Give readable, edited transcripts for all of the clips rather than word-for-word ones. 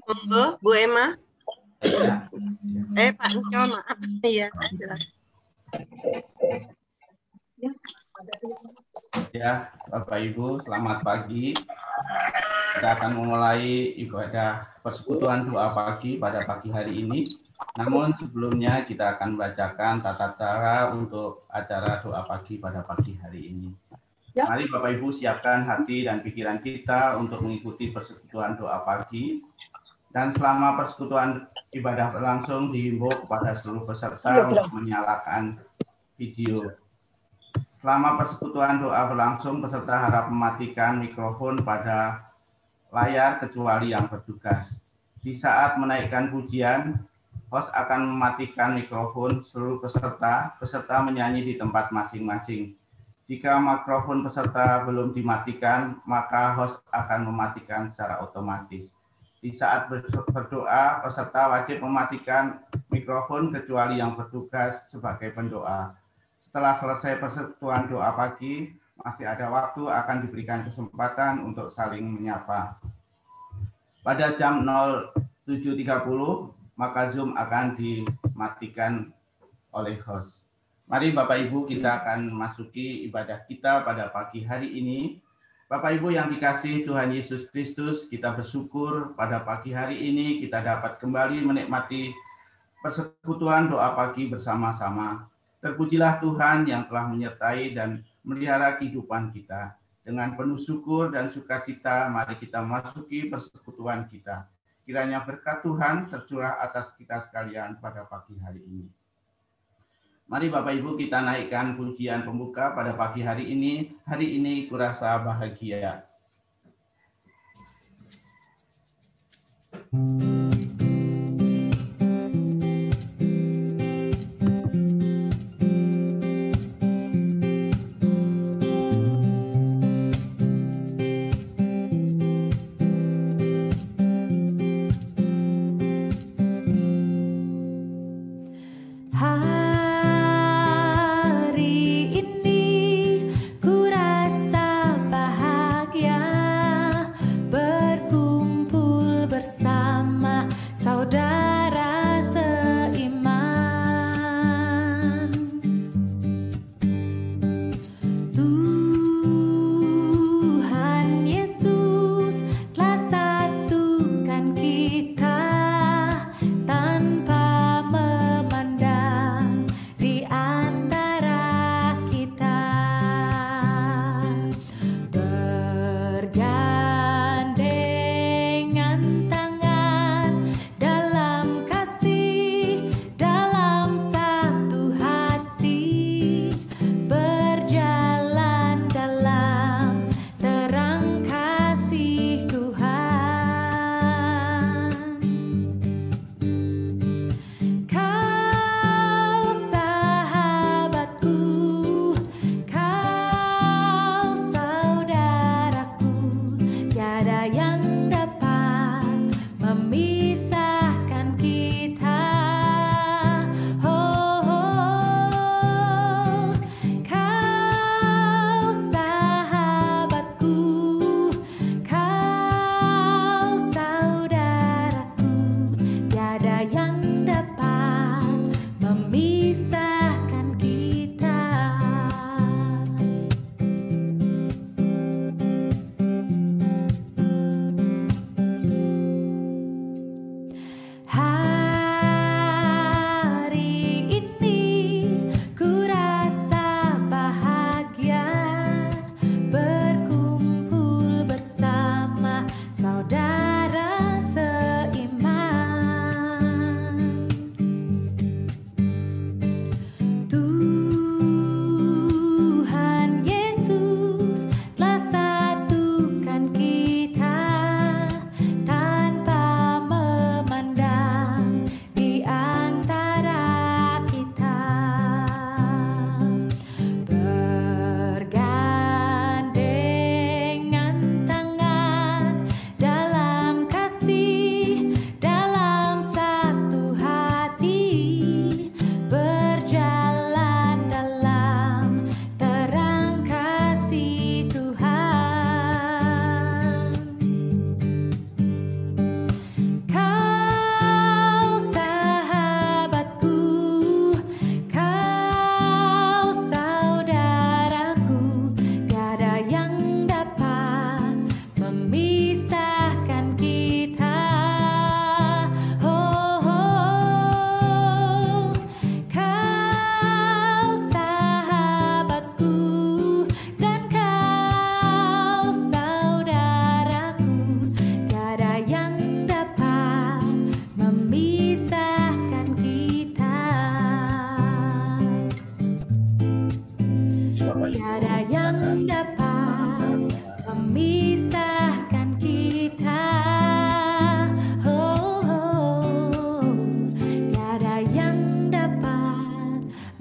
Monggo, Bu Emma. Pak Nco, maaf. Iya, Ya, Bapak Ibu, selamat pagi. Kita akan memulai ibadah persekutuan doa pagi pada pagi hari ini. Namun sebelumnya kita akan membacakan tata cara untuk acara doa pagi pada pagi hari ini. Mari Bapak Ibu siapkan hati dan pikiran kita untuk mengikuti persekutuan doa pagi. Dan selama persekutuan ibadah berlangsung, dihimbau kepada seluruh peserta untuk menyalakan video. Selama persekutuan doa berlangsung, peserta harap mematikan mikrofon pada layar kecuali yang bertugas. Di saat menaikkan pujian, host akan mematikan mikrofon seluruh peserta menyanyi di tempat masing-masing. Jika mikrofon peserta belum dimatikan, maka host akan mematikan secara otomatis. Di saat berdoa, peserta wajib mematikan mikrofon kecuali yang bertugas sebagai pendoa. Setelah selesai persekutuan doa pagi, masih ada waktu akan diberikan kesempatan untuk saling menyapa. Pada jam 07.30, maka Zoom akan dimatikan oleh host. Mari Bapak Ibu, kita akan masuki ibadah kita pada pagi hari ini. Bapak Ibu yang dikasihi Tuhan Yesus Kristus, kita bersyukur pada pagi hari ini kita dapat kembali menikmati persekutuan doa pagi bersama-sama. Terpujilah Tuhan yang telah menyertai dan melihara kehidupan kita. Dengan penuh syukur dan sukacita, mari kita masuki persekutuan kita. Kiranya berkat Tuhan tercurah atas kita sekalian pada pagi hari ini. Mari Bapak Ibu kita naikkan pujian pembuka pada pagi hari ini. Hari ini kurasa bahagia. Berkumpul bersama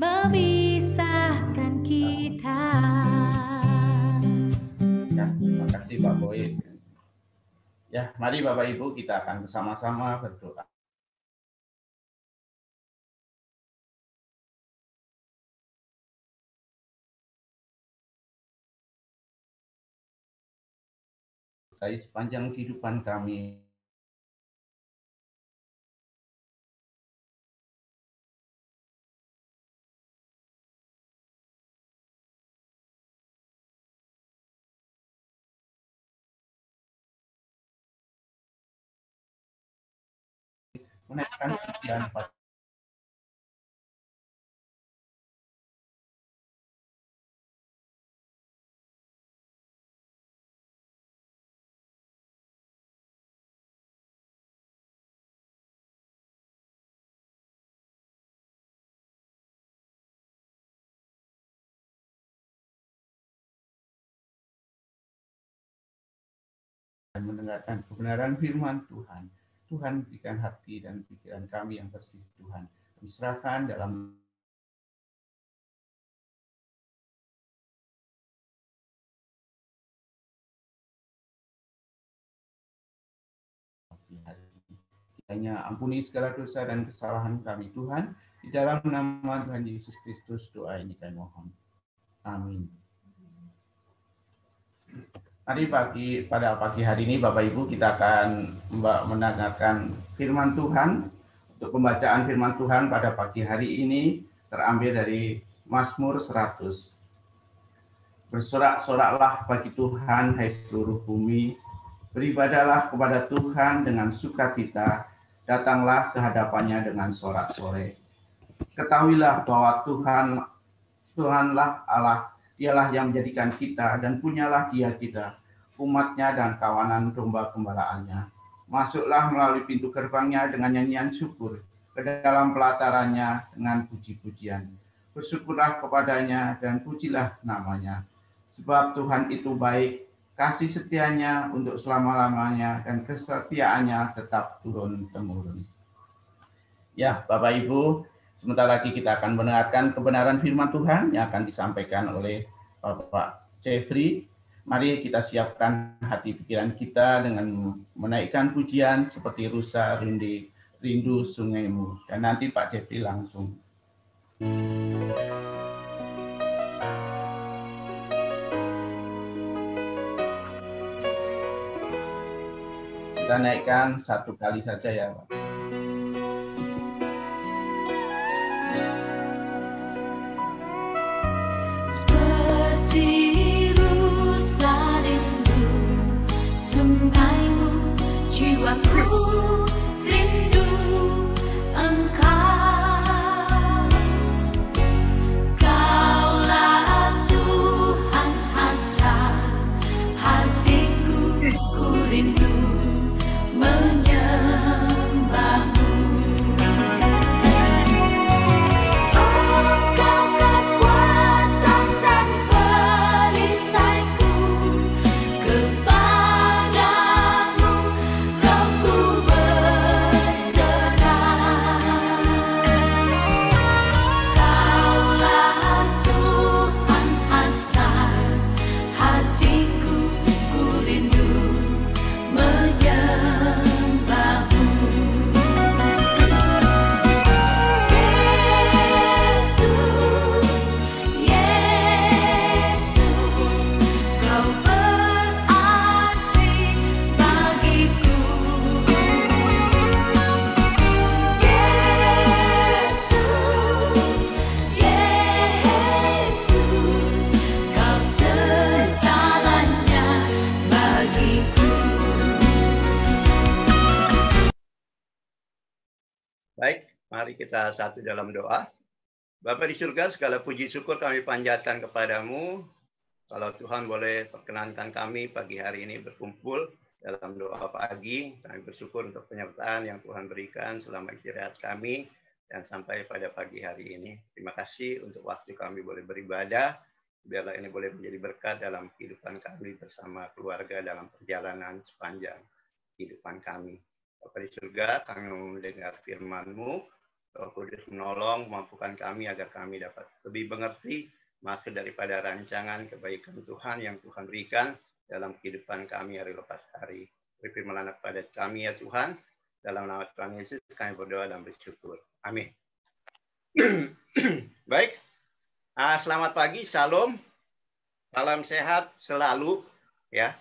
memisahkan kita. Ya, terima kasih Pak Boy. Ya, mari Bapak Ibu kita akan bersama-sama berdoa. Dari sepanjang kehidupan kami, menaikkan pujian pada dan mendengarkan kebenaran firman Tuhan. Tuhan berikan hati dan pikiran kami yang bersih Tuhan. Kami serahkan dalam hari ini. Kiranya ampuni segala dosa dan kesalahan kami Tuhan. Di dalam nama Tuhan Yesus Kristus doa ini kami mohon. Amin. Mari pada pagi hari ini Bapak Ibu kita akan mendengarkan firman Tuhan. Untuk pembacaan firman Tuhan pada pagi hari ini terambil dari Mazmur 100. Bersorak-soraklah bagi Tuhan hai seluruh bumi, beribadahlah kepada Tuhan dengan sukacita, datanglah ke hadapannya dengan sorak-sorai. Ketahuilah bahwa Tuhanlah Allah, Dialah yang menjadikan kita dan punyalah Dia kita, umatnya dan kawanan domba gembalaannya. Masuklah melalui pintu gerbangnya dengan nyanyian syukur, ke dalam pelatarannya dengan puji-pujian. Bersyukurlah kepadanya dan pujilah namanya. Sebab Tuhan itu baik, kasih setianya untuk selama-lamanya dan kesetiaannya tetap turun-temurun. Ya, Bapak Ibu, sebentar lagi kita akan mendengarkan kebenaran firman Tuhan yang akan disampaikan oleh Bapak Jeffrey. Mari kita siapkan hati pikiran kita dengan menaikkan pujian seperti Rusa Rindu Sungaimu. Dan nanti Pak Jeffrey langsung. Kita naikkan satu kali saja ya, Pak. Sungaimu, jiwaku rindu Engkau. Kaulah Tuhan hasrat hatiku, ku rindu menyembahmu. Engkau kekuatan dan perisaiku, Baik, mari kita satu dalam doa. Bapa di surga, segala puji syukur kami panjatkan kepadamu. Kalau Tuhan boleh perkenankan kami pagi hari ini berkumpul dalam doa pagi. Kami bersyukur untuk penyertaan yang Tuhan berikan selama istirahat kami dan sampai pada pagi hari ini. Terima kasih untuk waktu kami boleh beribadah. Biarlah ini boleh menjadi berkat dalam kehidupan kami bersama keluarga dalam perjalanan sepanjang kehidupan kami. Bapa di surga, kami mendengar firman-Mu. Roh Kudus menolong, memampukan kami agar kami dapat lebih mengerti maksud daripada rancangan kebaikan Tuhan yang Tuhan berikan dalam kehidupan kami hari lepas hari. Beri firman anak pada kami ya Tuhan. Dalam nama Tuhan Yesus kami berdoa dan bersyukur. Amin. Baik. Selamat pagi, Shalom. Salam sehat selalu ya.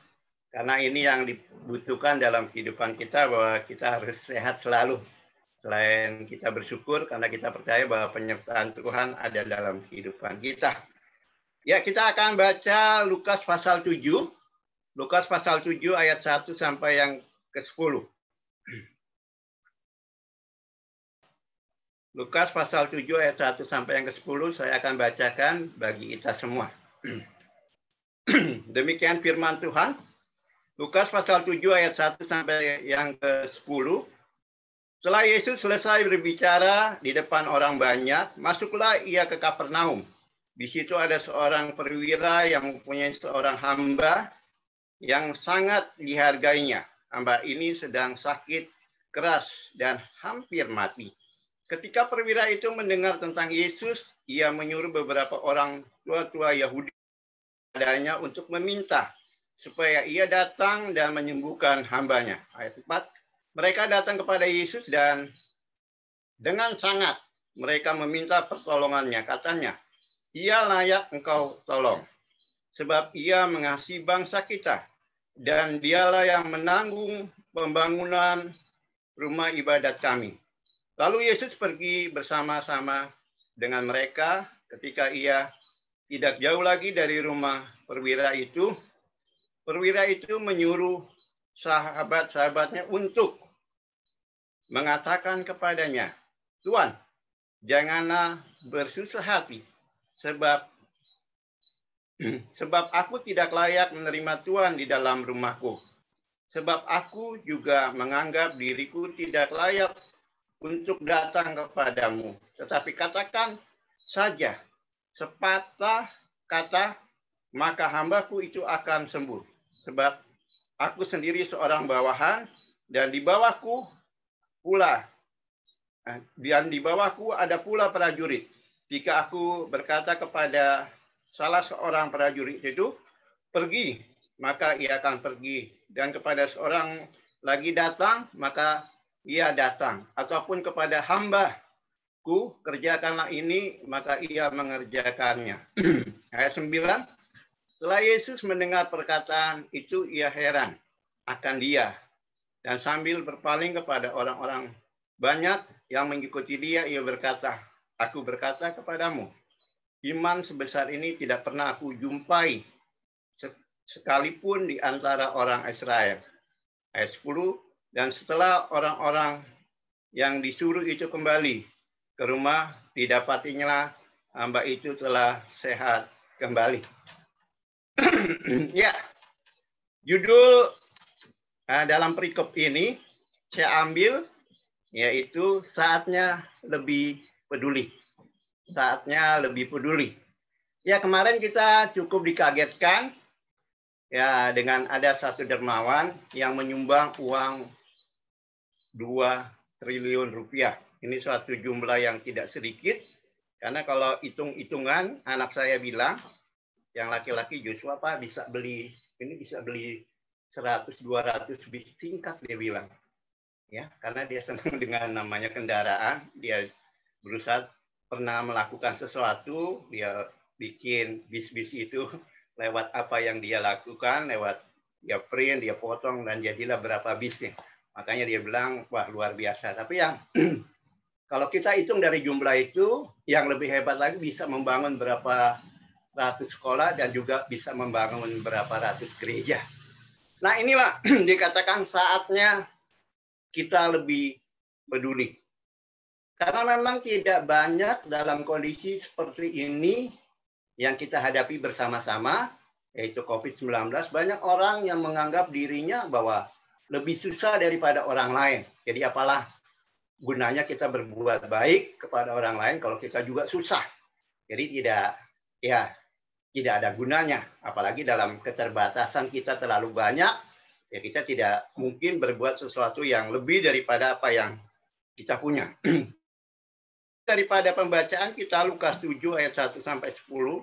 Karena ini yang dibutuhkan dalam kehidupan kita, bahwa kita harus sehat selalu. Selain kita bersyukur karena kita percaya bahwa penyertaan Tuhan ada dalam kehidupan kita. Ya, kita akan baca Lukas pasal 7. Lukas pasal 7 ayat 1 sampai yang ke-10. Lukas pasal 7 ayat 1 sampai yang ke-10 saya akan bacakan bagi kita semua. Demikian firman Tuhan. Lukas pasal 7 ayat 1 sampai yang ke-10. Setelah Yesus selesai berbicara di depan orang banyak, masuklah ia ke Kapernaum. Di situ ada seorang perwira yang mempunyai seorang hamba yang sangat dihargainya. Hamba ini sedang sakit keras dan hampir mati. Ketika perwira itu mendengar tentang Yesus, ia menyuruh beberapa orang tua-tua Yahudi padanya untuk meminta supaya ia datang dan menyembuhkan hambanya. Ayat 4. Mereka datang kepada Yesus dan dengan sangat mereka meminta pertolongannya. Katanya, ia layak engkau tolong, sebab ia mengasihi bangsa kita, dan dialah yang menanggung pembangunan rumah ibadat kami. Lalu Yesus pergi bersama-sama dengan mereka. Ketika ia tidak jauh lagi dari rumah perwira itu menyuruh sahabat-sahabatnya untuk mengatakan kepadanya, Tuan, janganlah bersusah hati, sebab aku tidak layak menerima Tuhan di dalam rumahku. Sebab aku juga menganggap diriku tidak layak untuk datang kepadamu. Tetapi katakan saja sepatah kata, maka hambaku itu akan sembuh. Sebab aku sendiri seorang bawahan, dan di bawahku ada pula prajurit. Jika aku berkata kepada salah seorang prajurit itu, pergi, maka ia akan pergi. Dan kepada seorang lagi datang, maka ia datang. Ataupun kepada hambaku, kerjakanlah ini, maka ia mengerjakannya. Ayat 9. Setelah Yesus mendengar perkataan itu, ia heran akan dia. Dan sambil berpaling kepada orang-orang banyak yang mengikuti dia, ia berkata, aku berkata kepadamu, iman sebesar ini tidak pernah aku jumpai sekalipun di antara orang Israel. Ayat 10. Dan setelah orang-orang yang disuruh itu kembali ke rumah, didapatinya hamba itu telah sehat kembali. Ya, judul dalam perikop ini saya ambil yaitu saatnya lebih peduli. Saatnya lebih peduli. Ya, kemarin kita cukup dikagetkan ya dengan ada satu dermawan yang menyumbang uang 2 triliun rupiah. Ini suatu jumlah yang tidak sedikit, karena kalau hitung-hitungan anak saya bilang yang laki-laki Joshua Pak bisa beli 100-200 bis singkat, dia bilang. Ya, karena dia senang dengan namanya kendaraan, dia berusaha pernah melakukan sesuatu, dia bikin bis-bis itu lewat apa yang dia lakukan, lewat dia print, dia potong, dan jadilah berapa bisnya. Makanya dia bilang, wah luar biasa. Tapi yang kalau kita hitung dari jumlah itu, yang lebih hebat lagi bisa membangun berapa ratus sekolah dan juga bisa membangun berapa ratus gereja. Nah, inilah dikatakan saatnya kita lebih peduli. Karena memang tidak banyak dalam kondisi seperti ini yang kita hadapi bersama-sama, yaitu COVID-19, banyak orang yang menganggap dirinya bahwa lebih susah daripada orang lain. Jadi apalah gunanya kita berbuat baik kepada orang lain kalau kita juga susah. Jadi tidak ada gunanya. Apalagi dalam keterbatasan kita terlalu banyak, ya kita tidak mungkin berbuat sesuatu yang lebih daripada apa yang kita punya. daripada pembacaan kita Lukas 7 ayat 1 sampai 10.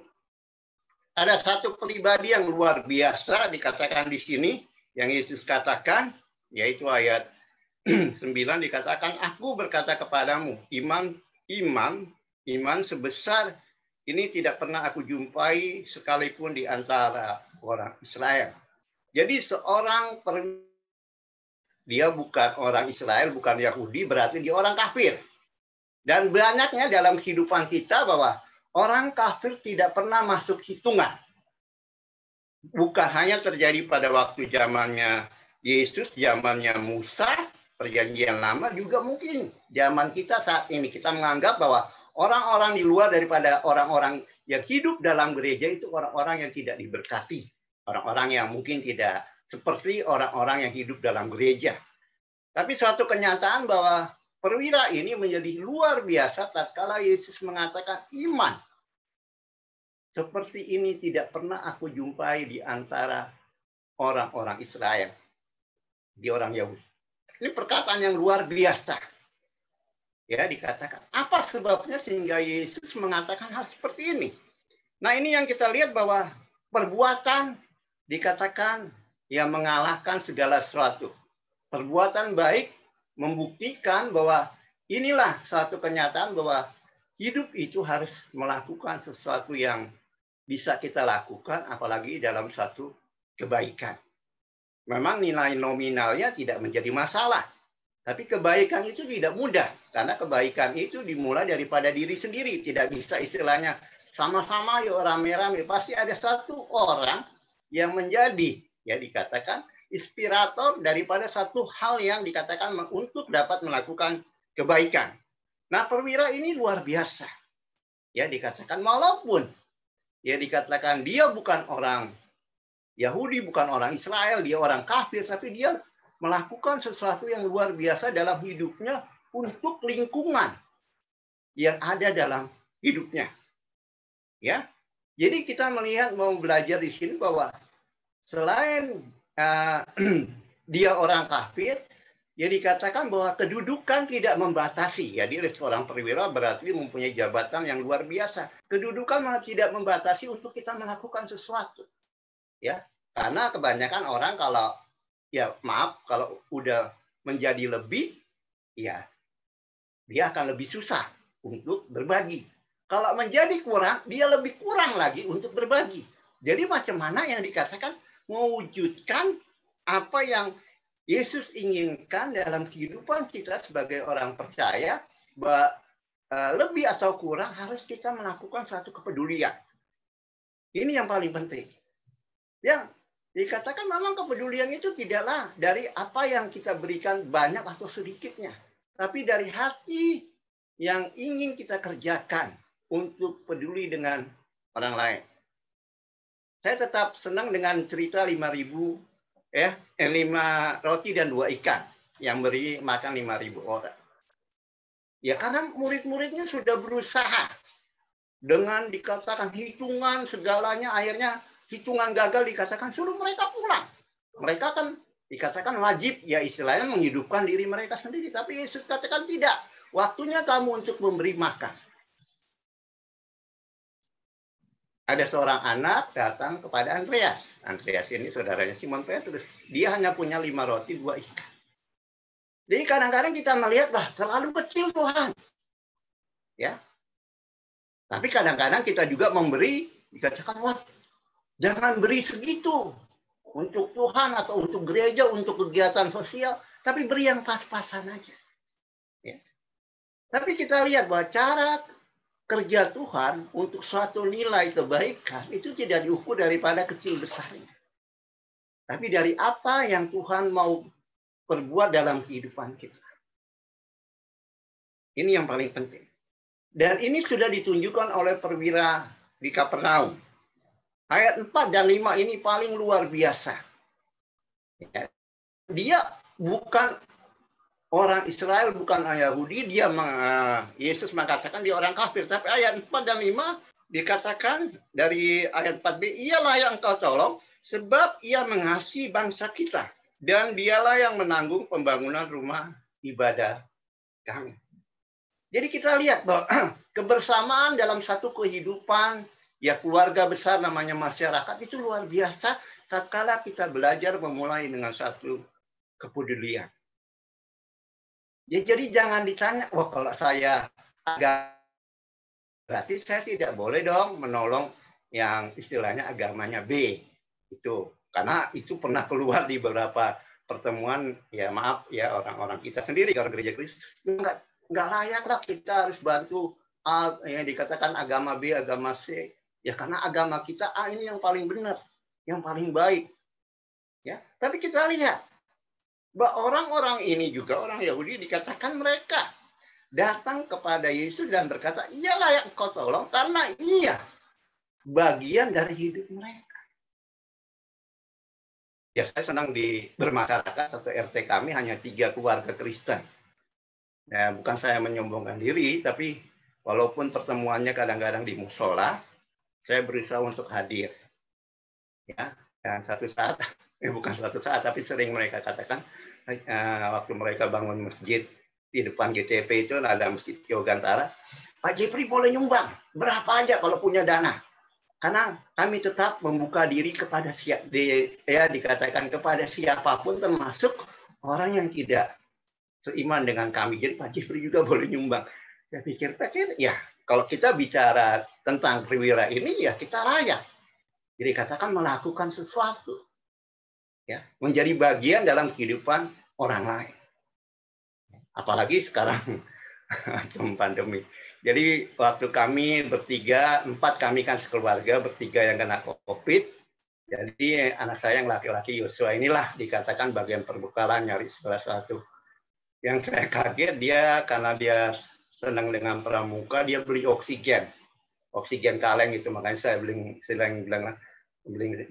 Ada satu pribadi yang luar biasa dikatakan di sini yang Yesus katakan, yaitu ayat 9 dikatakan, aku berkata kepadamu, iman sebesar ini tidak pernah aku jumpai sekalipun di antara orang Israel. Jadi seorang dia bukan orang Israel, bukan Yahudi, berarti dia orang kafir. Dan banyaknya dalam kehidupan kita bahwa orang kafir tidak pernah masuk hitungan. Bukan hanya terjadi pada waktu zamannya Yesus, zamannya Musa, perjanjian lama, juga mungkin zaman kita saat ini. Kita menganggap bahwa orang-orang di luar daripada orang-orang yang hidup dalam gereja itu orang-orang yang tidak diberkati. Orang-orang yang mungkin tidak seperti orang-orang yang hidup dalam gereja. Tapi suatu kenyataan bahwa perwira ini menjadi luar biasa tatkala Yesus mengatakan iman. Seperti ini tidak pernah aku jumpai di antara orang-orang Israel. Di orang Yahudi. Ini perkataan yang luar biasa. Ya, dikatakan. Apa sebabnya sehingga Yesus mengatakan hal seperti ini? Nah, ini yang kita lihat bahwa perbuatan dikatakan yang mengalahkan segala sesuatu. Perbuatan baik membuktikan bahwa inilah suatu kenyataan bahwa hidup itu harus melakukan sesuatu yang bisa kita lakukan, apalagi dalam satu kebaikan. Memang nilai nominalnya tidak menjadi masalah. Tapi kebaikan itu tidak mudah. Karena kebaikan itu dimulai daripada diri sendiri. Tidak bisa istilahnya sama-sama yuk rame-rame. Pasti ada satu orang yang menjadi, ya dikatakan, inspirator daripada satu hal yang dikatakan untuk dapat melakukan kebaikan. Nah, perwira ini luar biasa. Ya, dikatakan walaupun ya dikatakan dia bukan orang Yahudi, bukan orang Israel, dia orang kafir, tapi dia melakukan sesuatu yang luar biasa dalam hidupnya untuk lingkungan yang ada dalam hidupnya. Ya. Jadi kita melihat mau belajar di sini bahwa selain dia orang kafir, ya dikatakan bahwa kedudukan tidak membatasi. Jadi seorang perwira berarti mempunyai jabatan yang luar biasa. Kedudukan malah tidak membatasi untuk kita melakukan sesuatu. Ya, karena kebanyakan orang kalau ya maaf kalau udah menjadi lebih, ya dia akan lebih susah untuk berbagi. Kalau menjadi kurang, dia lebih kurang lagi untuk berbagi. Jadi macam mana yang dikatakan mewujudkan apa yang Yesus inginkan dalam kehidupan kita sebagai orang percaya, bahwa lebih atau kurang harus kita melakukan suatu kepedulian. Ini yang paling penting. Yang dikatakan memang kepedulian itu tidaklah dari apa yang kita berikan banyak atau sedikitnya, tapi dari hati yang ingin kita kerjakan untuk peduli dengan orang lain. Saya tetap senang dengan cerita 5 roti dan 2 ikan yang beri makan 5.000 orang. Ya karena murid-muridnya sudah berusaha dengan dikatakan hitungan segalanya, akhirnya hitungan gagal dikatakan suruh mereka pulang. Mereka kan dikatakan wajib ya istilahnya menghidupkan diri mereka sendiri, tapi Yesus katakan tidak. Waktunya kamu untuk memberi makan. Ada seorang anak datang kepada Andreas. Andreas ini saudaranya Simon Petrus. Dia hanya punya 5 roti, 2 ikan. Jadi kadang-kadang kita melihat, bah, terlalu kecil Tuhan. Ya. Tapi kadang-kadang kita juga memberi, dikatakan, wah, jangan beri segitu. Untuk Tuhan atau untuk gereja, untuk kegiatan sosial. Tapi beri yang pas-pasan aja. Ya. Tapi kita lihat bahwa cara kerja Tuhan untuk suatu nilai kebaikan itu tidak diukur daripada kecil besarnya. Tapi dari apa yang Tuhan mau perbuat dalam kehidupan kita. Ini yang paling penting. Dan ini sudah ditunjukkan oleh perwira di Kapernaum. Ayat 4 dan 5 ini paling luar biasa. Dia bukan orang Israel, bukan orang Yahudi, Yesus mengatakan dia orang kafir. Tapi ayat 4 dan 5 dikatakan dari ayat 4b, ialah yang engkau tolong, sebab ia mengasihi bangsa kita. Dan dialah yang menanggung pembangunan rumah ibadah kami. Jadi kita lihat bahwa kebersamaan dalam satu kehidupan, ya keluarga besar namanya masyarakat itu luar biasa tatkala kita belajar memulai dengan satu kepedulian. Ya, jadi jangan ditanya, wah kalau saya agak berarti saya tidak boleh dong menolong yang istilahnya agamanya B. Itu karena itu pernah keluar di beberapa pertemuan, ya maaf ya orang-orang kita sendiri orang gereja Kristen nggak layak lah kita harus bantu yang dikatakan agama B, agama C. Ya karena agama kita A ini yang paling benar, yang paling baik. Ya, tapi kita lihat bahwa orang-orang ini juga orang Yahudi dikatakan mereka datang kepada Yesus dan berkata, ia layak engkau tolong karena ia bagian dari hidup mereka. Ya, saya senang di bermasyarakat atau RT kami hanya 3 keluarga Kristen. Ya, bukan saya menyombongkan diri, tapi walaupun pertemuannya kadang-kadang di musola, saya berusaha untuk hadir. Ya, dan suatu saat, bukan suatu saat, tapi sering mereka katakan, waktu mereka bangun masjid di depan GTP itu ada masjid Yogantara, Pak Jeffrey boleh nyumbang berapa aja kalau punya dana, karena kami tetap membuka diri kepada dikatakan kepada siapapun termasuk orang yang tidak seiman dengan kami. Jadi Pak Jeffrey juga boleh nyumbang. Saya pikir ya kalau kita bicara tentang perwira ini ya kita layak. Jadi katakan melakukan sesuatu, ya menjadi bagian dalam kehidupan orang lain. Apalagi sekarang macam pandemi. Jadi waktu kami bertiga, 4 kami kan sekeluarga, bertiga yang kena COVID. Jadi anak saya yang laki-laki Yosua inilah dikatakan bagian perbekalan nyari salah satu. Yang saya kaget dia karena dia senang dengan pramuka, dia beli oksigen kaleng itu, makanya saya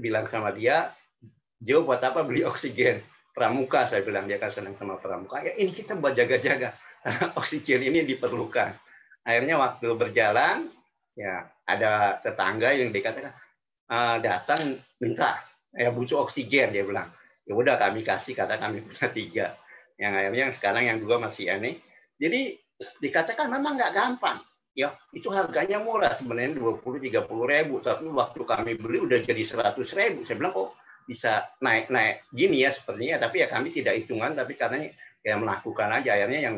bilang sama dia, Jo buat apa beli oksigen pramuka, saya bilang, dia kan senang sama pramuka. Ya ini kita buat jaga-jaga, oksigen ini diperlukan. Akhirnya waktu berjalan, ya ada tetangga yang dikatakan datang minta, ya butuh oksigen, dia bilang. Ya udah kami kasih, karena kami punya 3. Yang akhirnya sekarang yang 2 masih aneh. Jadi dikatakan memang nggak gampang. Ya, itu harganya murah sebenarnya 20-30 ribu, tapi waktu kami beli udah jadi 100 ribu. Saya bilang kok bisa naik gini ya sepertinya, tapi ya kami tidak hitungan, tapi karena ya melakukan aja. Akhirnya yang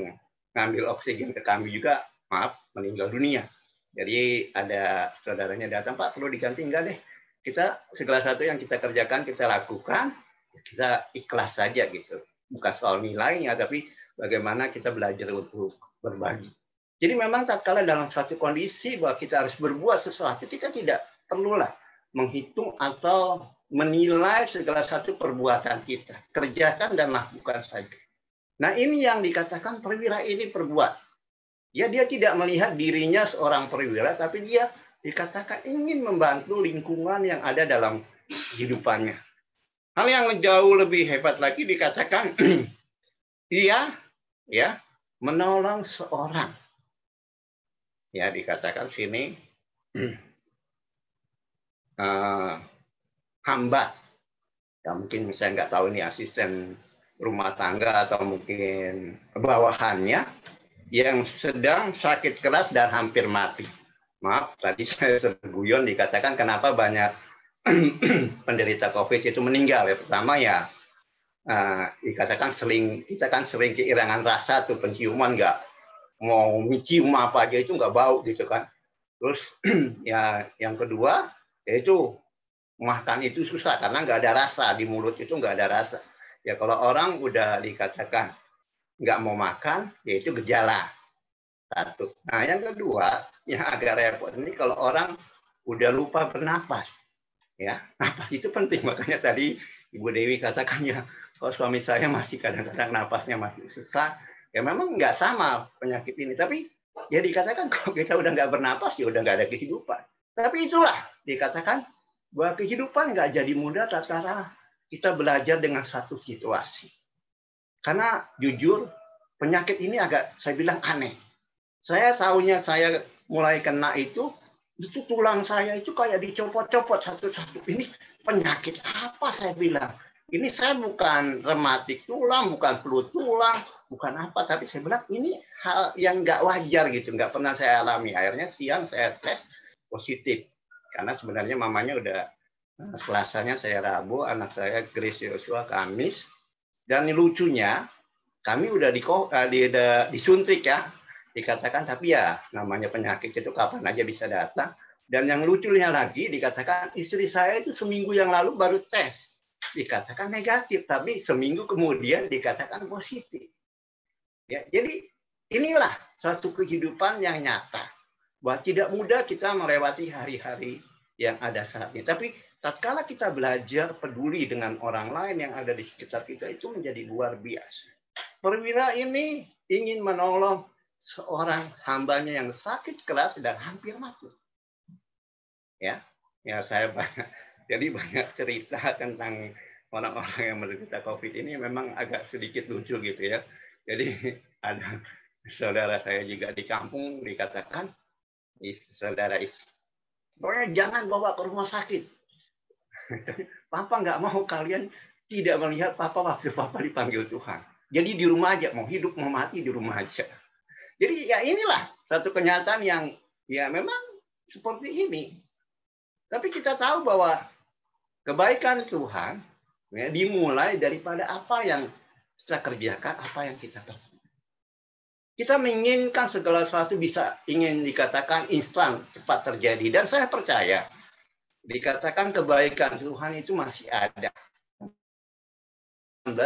ngambil oksigen ke kami juga, maaf, meninggal dunia. Jadi ada saudaranya datang, Pak perlu diganti, enggak deh. Kita segala satu yang kita kerjakan, kita lakukan, kita ikhlas saja gitu. Bukan soal nilainya, tapi bagaimana kita belajar untuk berbagi. Jadi memang tatkala dalam suatu kondisi bahwa kita harus berbuat sesuatu, kita tidak perlulah menghitung atau menilai segala satu perbuatan kita. Kerjakan dan lakukan saja. Nah ini yang dikatakan perwira ini perbuat. Ya dia tidak melihat dirinya seorang perwira, tapi dia dikatakan ingin membantu lingkungan yang ada dalam kehidupannya. Hal yang jauh lebih hebat lagi dikatakan dia ya menolong seorang. Ya dikatakan sini hamba. Ya mungkin saya nggak tahu ini asisten rumah tangga atau mungkin bawahannya yang sedang sakit keras dan hampir mati. Maaf, tadi saya guyon dikatakan kenapa banyak penderita COVID itu meninggal. Ya, pertama ya dikatakan kita kan sering kehilangan rasa tuh, penciuman, nggak mau mencium apa aja itu nggak bau gitu kan. Terus ya yang kedua yaitu makan itu susah karena nggak ada rasa di mulut, itu nggak ada rasa. Ya kalau orang udah dikatakan nggak mau makan, yaitu gejala. 1. Nah yang kedua yang agak repot ini kalau orang udah lupa bernapas. Ya, napas itu penting, makanya tadi Ibu Dewi katakan ya, kalau suami saya masih kadang-kadang napasnya masih susah, ya memang nggak sama penyakit ini. Tapi ya dikatakan kalau kita udah nggak bernapas ya udah nggak ada kehidupan. Tapi itulah dikatakan bahwa kehidupan nggak jadi mudah tatkala kita belajar dengan satu situasi. Karena jujur penyakit ini agak saya bilang aneh. Saya tahunya saya mulai kena itu tulang saya itu kayak dicopot-copot satu-satu. Ini penyakit apa saya bilang? Ini saya bukan rematik tulang, bukan flu tulang, bukan apa, tapi saya bilang ini hal yang nggak wajar gitu, nggak pernah saya alami. Akhirnya siang saya tes positif, karena sebenarnya mamanya udah Selasanya saya Rabu, anak saya Grace Joshua Kamis, dan lucunya kami udah disuntik ya, dikatakan tapi ya namanya penyakit itu kapan aja bisa datang. Dan yang lucunya lagi dikatakan istri saya itu seminggu yang lalu baru tes, dikatakan negatif, tapi seminggu kemudian dikatakan positif. Ya, jadi inilah suatu kehidupan yang nyata, bahwa tidak mudah kita melewati hari-hari yang ada saat ini. Tapi tatkala kita belajar peduli dengan orang lain yang ada di sekitar kita, itu menjadi luar biasa. Perwira ini ingin menolong seorang hambanya yang sakit keras dan hampir mati. Ya saya banyak cerita tentang orang-orang yang menderita COVID ini memang agak sedikit lucu gitu ya. Jadi ada saudara saya juga di kampung dikatakan, saudara pokoknya jangan bawa ke rumah sakit. Papa nggak mau kalian tidak melihat Papa waktu Papa dipanggil Tuhan. Jadi di rumah aja, mau hidup mau mati di rumah aja. Jadi ya inilah satu kenyataan yang ya memang seperti ini. Tapi kita tahu bahwa kebaikan Tuhan ya, dimulai daripada apa yang kita kerjakan, apa yang kita lakukan. Kita menginginkan segala sesuatu bisa ingin dikatakan instan, cepat terjadi. Dan saya percaya, dikatakan kebaikan Tuhan itu masih ada. 19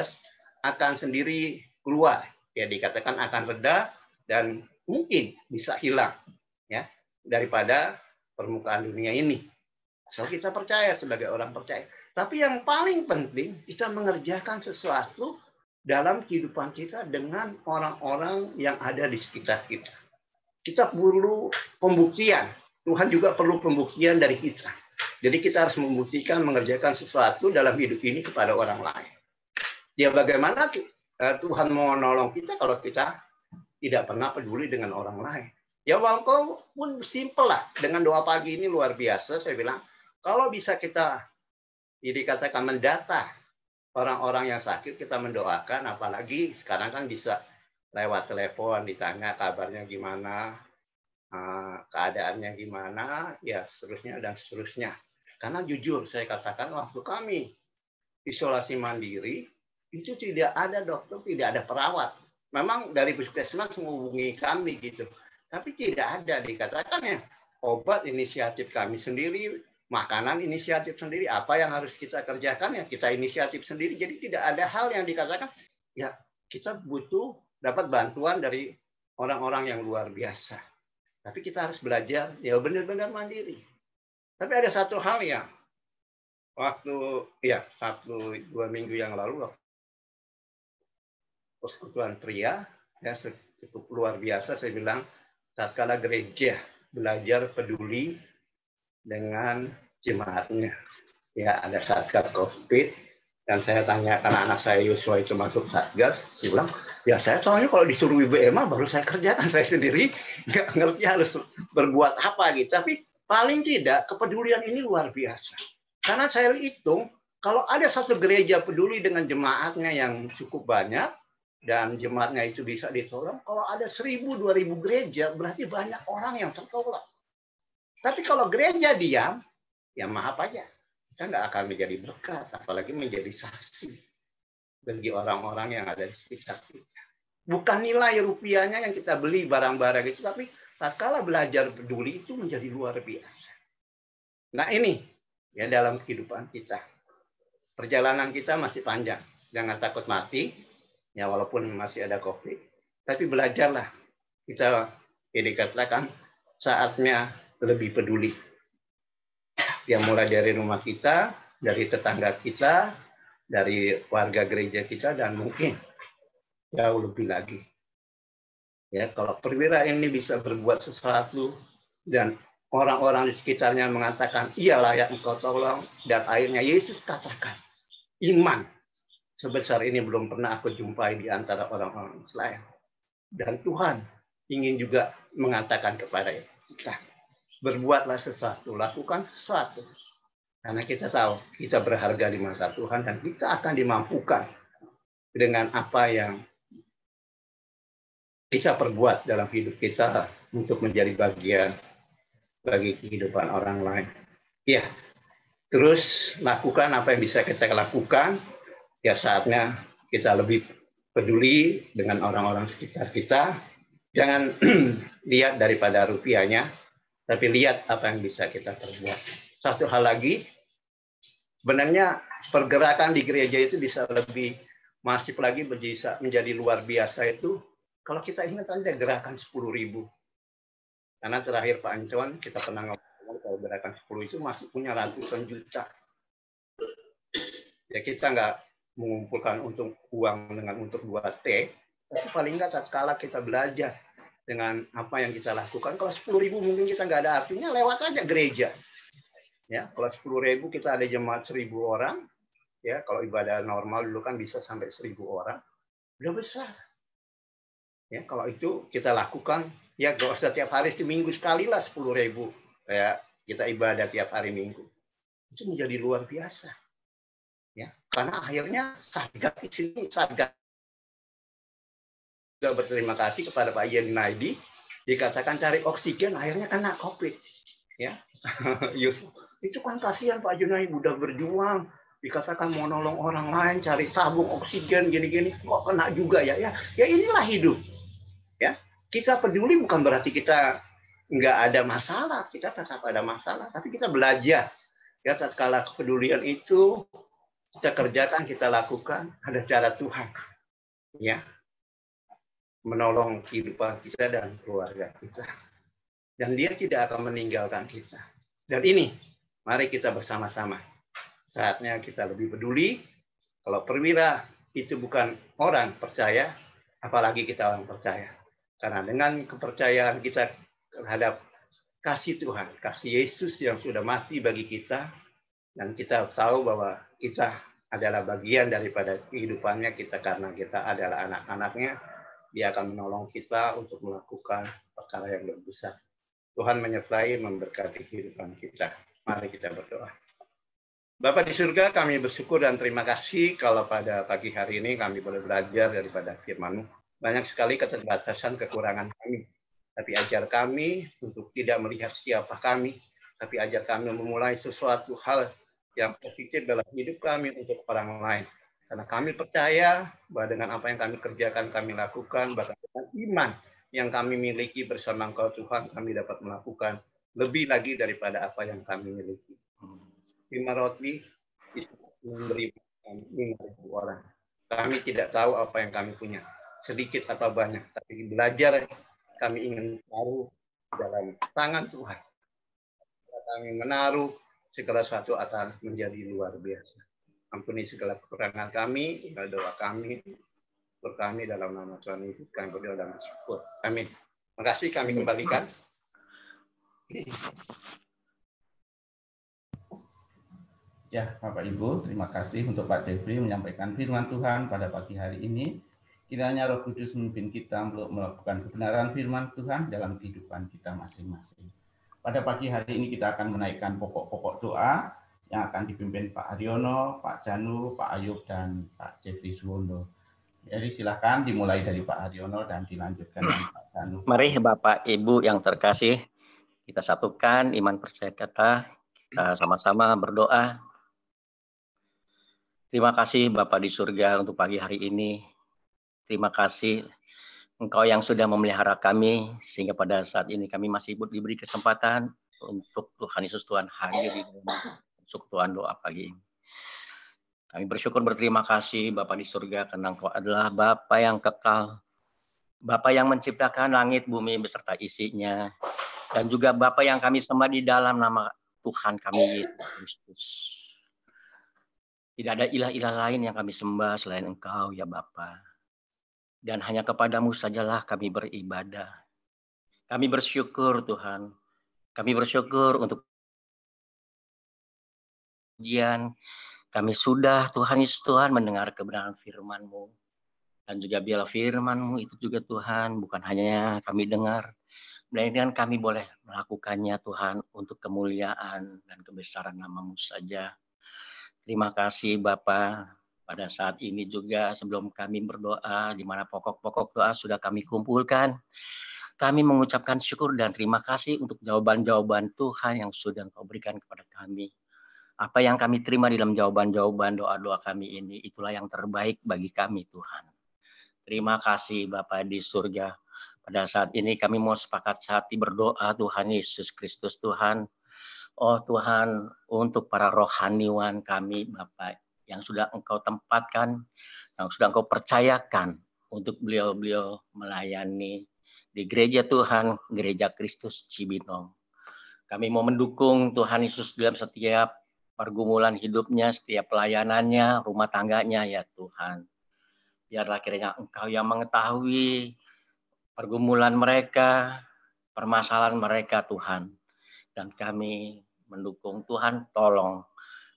akan sendiri keluar. Ya, dikatakan akan reda dan mungkin bisa hilang ya daripada permukaan dunia ini. So kita percaya sebagai orang percaya. Tapi yang paling penting kita mengerjakan sesuatu dalam kehidupan kita dengan orang-orang yang ada di sekitar kita. Kita perlu pembuktian. Tuhan juga perlu pembuktian dari kita. Jadi kita harus membuktikan mengerjakan sesuatu dalam hidup ini kepada orang lain. Ya bagaimana Tuhan mau nolong kita kalau kita tidak pernah peduli dengan orang lain. Ya walaupun simpel lah. Dengan doa pagi ini luar biasa. Saya bilang, kalau bisa kita dikatakan mendata orang-orang yang sakit, kita mendoakan, apalagi sekarang kan bisa lewat telepon, ditanya kabarnya gimana, keadaannya gimana, ya seterusnya dan seterusnya. Karena jujur saya katakan, waktu kami isolasi mandiri, itu tidak ada dokter, tidak ada perawat. Memang dari puskesmas menghubungi kami gitu. Tapi tidak ada dikatakan ya, obat inisiatif kami sendiri, makanan inisiatif sendiri, apa yang harus kita kerjakan ya kita inisiatif sendiri. Jadi tidak ada hal yang dikatakan ya kita butuh dapat bantuan dari orang-orang yang luar biasa. Tapi kita harus belajar ya benar-benar mandiri. Tapi ada satu hal yang waktu ya 1-2 minggu yang lalu persekutuan pria ya cukup luar biasa. Saya bilang tatkala gereja belajar peduli dengan jemaatnya. Ya, ada satgas COVID, dan saya tanyakan anak saya Yosua itu masuk satgas, dia bilang, ya saya soalnya kalau disuruh IBMA baru saya kerjakan, saya sendiri nggak ngerti harus berbuat apa gitu. Tapi paling tidak kepedulian ini luar biasa. Karena saya hitung, kalau ada satu gereja peduli dengan jemaatnya yang cukup banyak, dan jemaatnya itu bisa ditolong, kalau ada 1.000-2.000 gereja, berarti banyak orang yang tertolong. Tapi kalau gereja diam, ya maaf aja, kita nggak akan menjadi berkat, apalagi menjadi saksi bagi orang-orang yang ada di sekitar kita. Bukan nilai rupiahnya yang kita beli barang-barang itu, tapi tatkala belajar peduli itu menjadi luar biasa. Nah ini, ya dalam kehidupan kita. Perjalanan kita masih panjang. Jangan takut mati, ya walaupun masih ada COVID. Tapi belajarlah. Kita dikatakan saatnya lebih peduli. Ya mulai dari rumah kita, dari tetangga kita, dari warga gereja kita, dan mungkin jauh lebih lagi. Ya kalau perwira ini bisa berbuat sesuatu dan orang-orang di sekitarnya mengatakan iya layak engkau tolong, dan akhirnya Yesus katakan iman sebesar ini belum pernah aku jumpai di antara orang-orang Israel. Dan Tuhan ingin juga mengatakan kepada kita, berbuatlah sesuatu, lakukan sesuatu. Karena kita tahu kita berharga di mata Tuhan dan kita akan dimampukan dengan apa yang kita perbuat dalam hidup kita untuk menjadi bagian bagi kehidupan orang lain. Ya, terus lakukan apa yang bisa kita lakukan. Ya, saatnya kita lebih peduli dengan orang-orang sekitar kita. Jangan lihat daripada rupiahnya, tapi lihat apa yang bisa kita perbuat. Satu hal lagi, sebenarnya pergerakan di gereja itu bisa lebih masif lagi, bisa menjadi luar biasa itu kalau kita ingat ada gerakan 10.000. Karena terakhir Pak Anton kita pernah ngomong kalau gerakan 10 itu masih punya ratusan juta. Ya kita nggak mengumpulkan untuk uang untuk buat teh, tapi paling nggak tatkala kita belajar dengan apa yang kita lakukan. Kalau 10.000 mungkin kita nggak ada artinya, lewat aja gereja. Ya, kalau 10.000 kita ada jemaat 1.000 orang. Ya, kalau ibadah normal dulu kan bisa sampai 1.000 orang, udah besar. Ya, kalau itu kita lakukan, ya gak usah tiap hari, seminggu sekali lah 10.000. Ya, kita ibadah tiap hari Minggu. Itu menjadi luar biasa. Ya, karena akhirnya Satgas di sini, Satgas juga berterima kasih kepada Pak Yen Naidi, dikatakan cari oksigen, akhirnya kena COVID. Ya, itu kan kasihan Pak Junaidi, udah berjuang, dikatakan mau nolong orang lain, cari tabung oksigen, gini-gini, kok kena juga ya? Ya inilah hidup. Ya, kita peduli bukan berarti kita nggak ada masalah, kita tetap ada masalah, tapi kita belajar. Ya, tatkala kepedulian itu kita kerjakan, kita lakukan, ada cara Tuhan. Ya, menolong kehidupan kita dan keluarga kita. Dan dia tidak akan meninggalkan kita. Dan ini, mari kita bersama-sama. Saatnya kita lebih peduli. Kalau perwira itu bukan orang percaya, apalagi kita orang percaya. Karena dengan kepercayaan kita terhadap kasih Tuhan, kasih Yesus yang sudah mati bagi kita, dan kita tahu bahwa kita adalah bagian daripada kehidupannya kita karena kita adalah anak-anaknya, dia akan menolong kita untuk melakukan perkara yang lebih besar. Tuhan menyertai, memberkati kehidupan kita. Mari kita berdoa. Bapa di surga, kami bersyukur dan terima kasih kalau pada pagi hari ini kami boleh belajar daripada firman-Mu. Banyak sekali keterbatasan, kekurangan kami. Tapi ajar kami untuk tidak melihat siapa kami, tapi ajar kami memulai sesuatu hal yang positif dalam hidup kami untuk orang lain. Karena kami percaya bahwa dengan apa yang kami kerjakan, kami lakukan, bahkan dengan iman yang kami miliki bersama Engkau Tuhan, kami dapat melakukan lebih lagi daripada apa yang kami miliki. 5 roti bisa memberi 5.000 orang. Kami tidak tahu apa yang kami punya, sedikit atau banyak, tapi belajar kami ingin taruh dalam tangan Tuhan. Kami menaruh segala sesuatu akan menjadi luar biasa. Ampuni segala kekurangan kami, tinggal doa kami, untuk kami dalam nama Tuhan Yesus, kami berdoa dan bersyukur. Amin. Terima kasih, kami kembalikan. Ya, Bapak Ibu, terima kasih untuk Pak Jeffrey menyampaikan firman Tuhan pada pagi hari ini. Kiranya Roh Kudus memimpin kita untuk melakukan kebenaran firman Tuhan dalam kehidupan kita masing-masing. Pada pagi hari ini kita akan menaikkan pokok-pokok doa yang akan dipimpin Pak Haryono, Pak Janu, Pak Ayub, dan Pak Jeffrey Suwondo. Jadi silakan dimulai dari Pak Haryono dan dilanjutkan dengan Pak Janu. Mari Bapak Ibu yang terkasih, kita satukan iman percaya kita sama-sama berdoa. Terima kasih Bapak di surga untuk pagi hari ini. Terima kasih Engkau yang sudah memelihara kami, sehingga pada saat ini kami masih diberi kesempatan untuk Tuhan Yesus Tuhan hadir di dalam persekutuan doa pagi ini. Kami bersyukur berterima kasih Bapa di surga, karena Engkau adalah Bapa yang kekal, Bapa yang menciptakan langit, bumi beserta isinya, dan juga Bapa yang kami sembah di dalam nama Tuhan kami Yesus Kristus. Tidak ada ilah-ilah lain yang kami sembah selain Engkau ya Bapa. Dan hanya kepadamu sajalah kami beribadah. Kami bersyukur Tuhan. Kami bersyukur untuk ujian. Kami sudah Tuhan Yesus Tuhan mendengar kebenaran firman-Mu. Dan juga biarlah firman-Mu itu juga Tuhan bukan hanya kami dengar. melainkan kami boleh melakukannya Tuhan untuk kemuliaan dan kebesaran nama-Mu saja. Terima kasih Bapa. Pada saat ini juga sebelum kami berdoa, di mana pokok-pokok doa sudah kami kumpulkan, kami mengucapkan syukur dan terima kasih untuk jawaban-jawaban Tuhan yang sudah Engkau berikan kepada kami. Apa yang kami terima di dalam jawaban-jawaban doa-doa kami ini, itulah yang terbaik bagi kami Tuhan. Terima kasih Bapa di surga. Pada saat ini kami mau sepakat hati berdoa Tuhan Yesus Kristus Tuhan. Oh Tuhan, untuk para rohaniwan kami Bapak yang sudah Engkau tempatkan, yang sudah Engkau percayakan untuk beliau-beliau melayani di gereja Tuhan, Gereja Kristus Cibinong. Kami mau mendukung Tuhan Yesus dalam setiap pergumulan hidupnya, setiap pelayanannya, rumah tangganya ya Tuhan. Biarlah kiranya Engkau yang mengetahui pergumulan mereka, permasalahan mereka Tuhan. Dan kami mendukung Tuhan, tolong.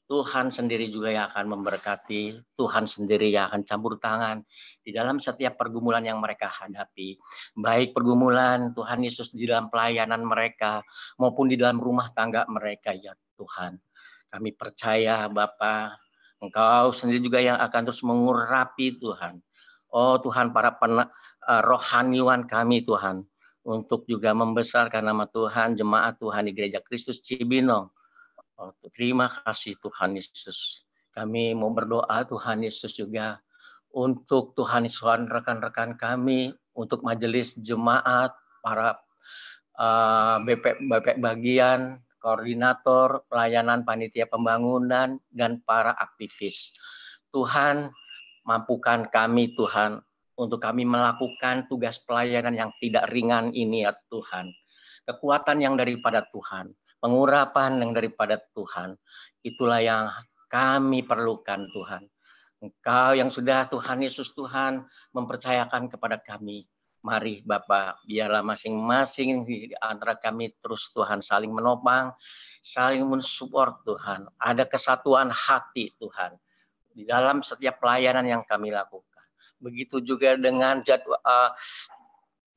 Tuhan sendiri juga yang akan memberkati, Tuhan sendiri yang akan campur tangan di dalam setiap pergumulan yang mereka hadapi. Baik pergumulan Tuhan Yesus di dalam pelayanan mereka, maupun di dalam rumah tangga mereka ya Tuhan. Kami percaya Bapa, Engkau sendiri juga yang akan terus mengurapi Tuhan. Oh Tuhan, para rohaniwan kami Tuhan, untuk juga membesarkan nama Tuhan, jemaat Tuhan di Gereja Kristus Cibinong. Oh, terima kasih Tuhan Yesus. Kami mau berdoa Tuhan Yesus juga untuk Tuhan Yesus, rekan-rekan kami, untuk majelis jemaat, para BP bagian, koordinator, pelayanan panitia pembangunan, dan para aktivis. Tuhan, mampukan kami Tuhan, untuk kami melakukan tugas pelayanan yang tidak ringan ini ya Tuhan. Kekuatan yang daripada Tuhan, pengurapan yang daripada Tuhan, itulah yang kami perlukan Tuhan. Engkau yang sudah Tuhan Yesus Tuhan mempercayakan kepada kami. Mari Bapak, biarlah masing-masing di antara kami terus Tuhan saling menopang, saling mensupport Tuhan. Ada kesatuan hati Tuhan di dalam setiap pelayanan yang kami lakukan. Begitu juga dengan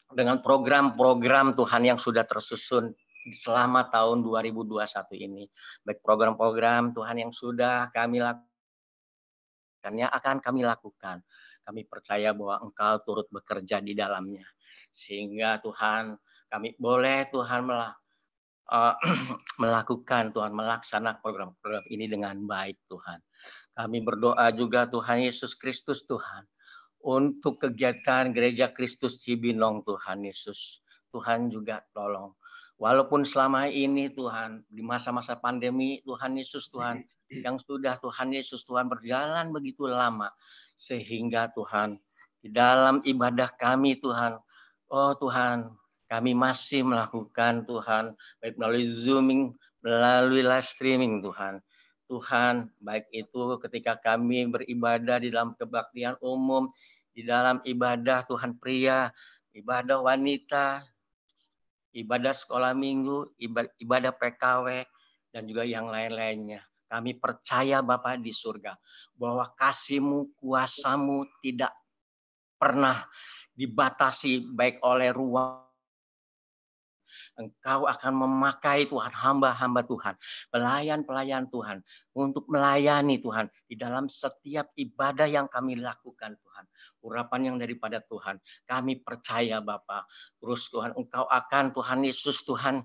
dengan program-program Tuhan yang sudah tersusun selama tahun 2021 ini. Baik program-program Tuhan yang sudah kami lakukan, yang akan kami lakukan. Kami percaya bahwa Engkau turut bekerja di dalamnya. Sehingga Tuhan, kami boleh Tuhan melakukan, Tuhan melaksanakan program-program ini dengan baik Tuhan. Kami berdoa juga Tuhan Yesus Kristus Tuhan, untuk kegiatan Gereja Kristus Cibinong Tuhan Yesus. Tuhan juga tolong. Walaupun selama ini Tuhan, di masa-masa pandemi Tuhan Yesus Tuhan, yang sudah Tuhan Yesus Tuhan berjalan begitu lama. Sehingga Tuhan, di dalam ibadah kami Tuhan, oh Tuhan, kami masih melakukan Tuhan, baik melalui Zooming, melalui live streaming Tuhan. Tuhan, baik itu ketika kami beribadah di dalam kebaktian umum, di dalam ibadah Tuhan pria, ibadah wanita, ibadah sekolah minggu, ibadah PKW, dan juga yang lain-lainnya. Kami percaya Bapa di surga, bahwa kasih-Mu, kuasa-Mu tidak pernah dibatasi baik oleh ruang. Engkau akan memakai Tuhan, hamba-hamba Tuhan, pelayan-pelayan Tuhan, untuk melayani Tuhan di dalam setiap ibadah yang kami lakukan Tuhan. Urapan yang daripada Tuhan. Kami percaya Bapa, terus Tuhan, Engkau akan Tuhan Yesus Tuhan,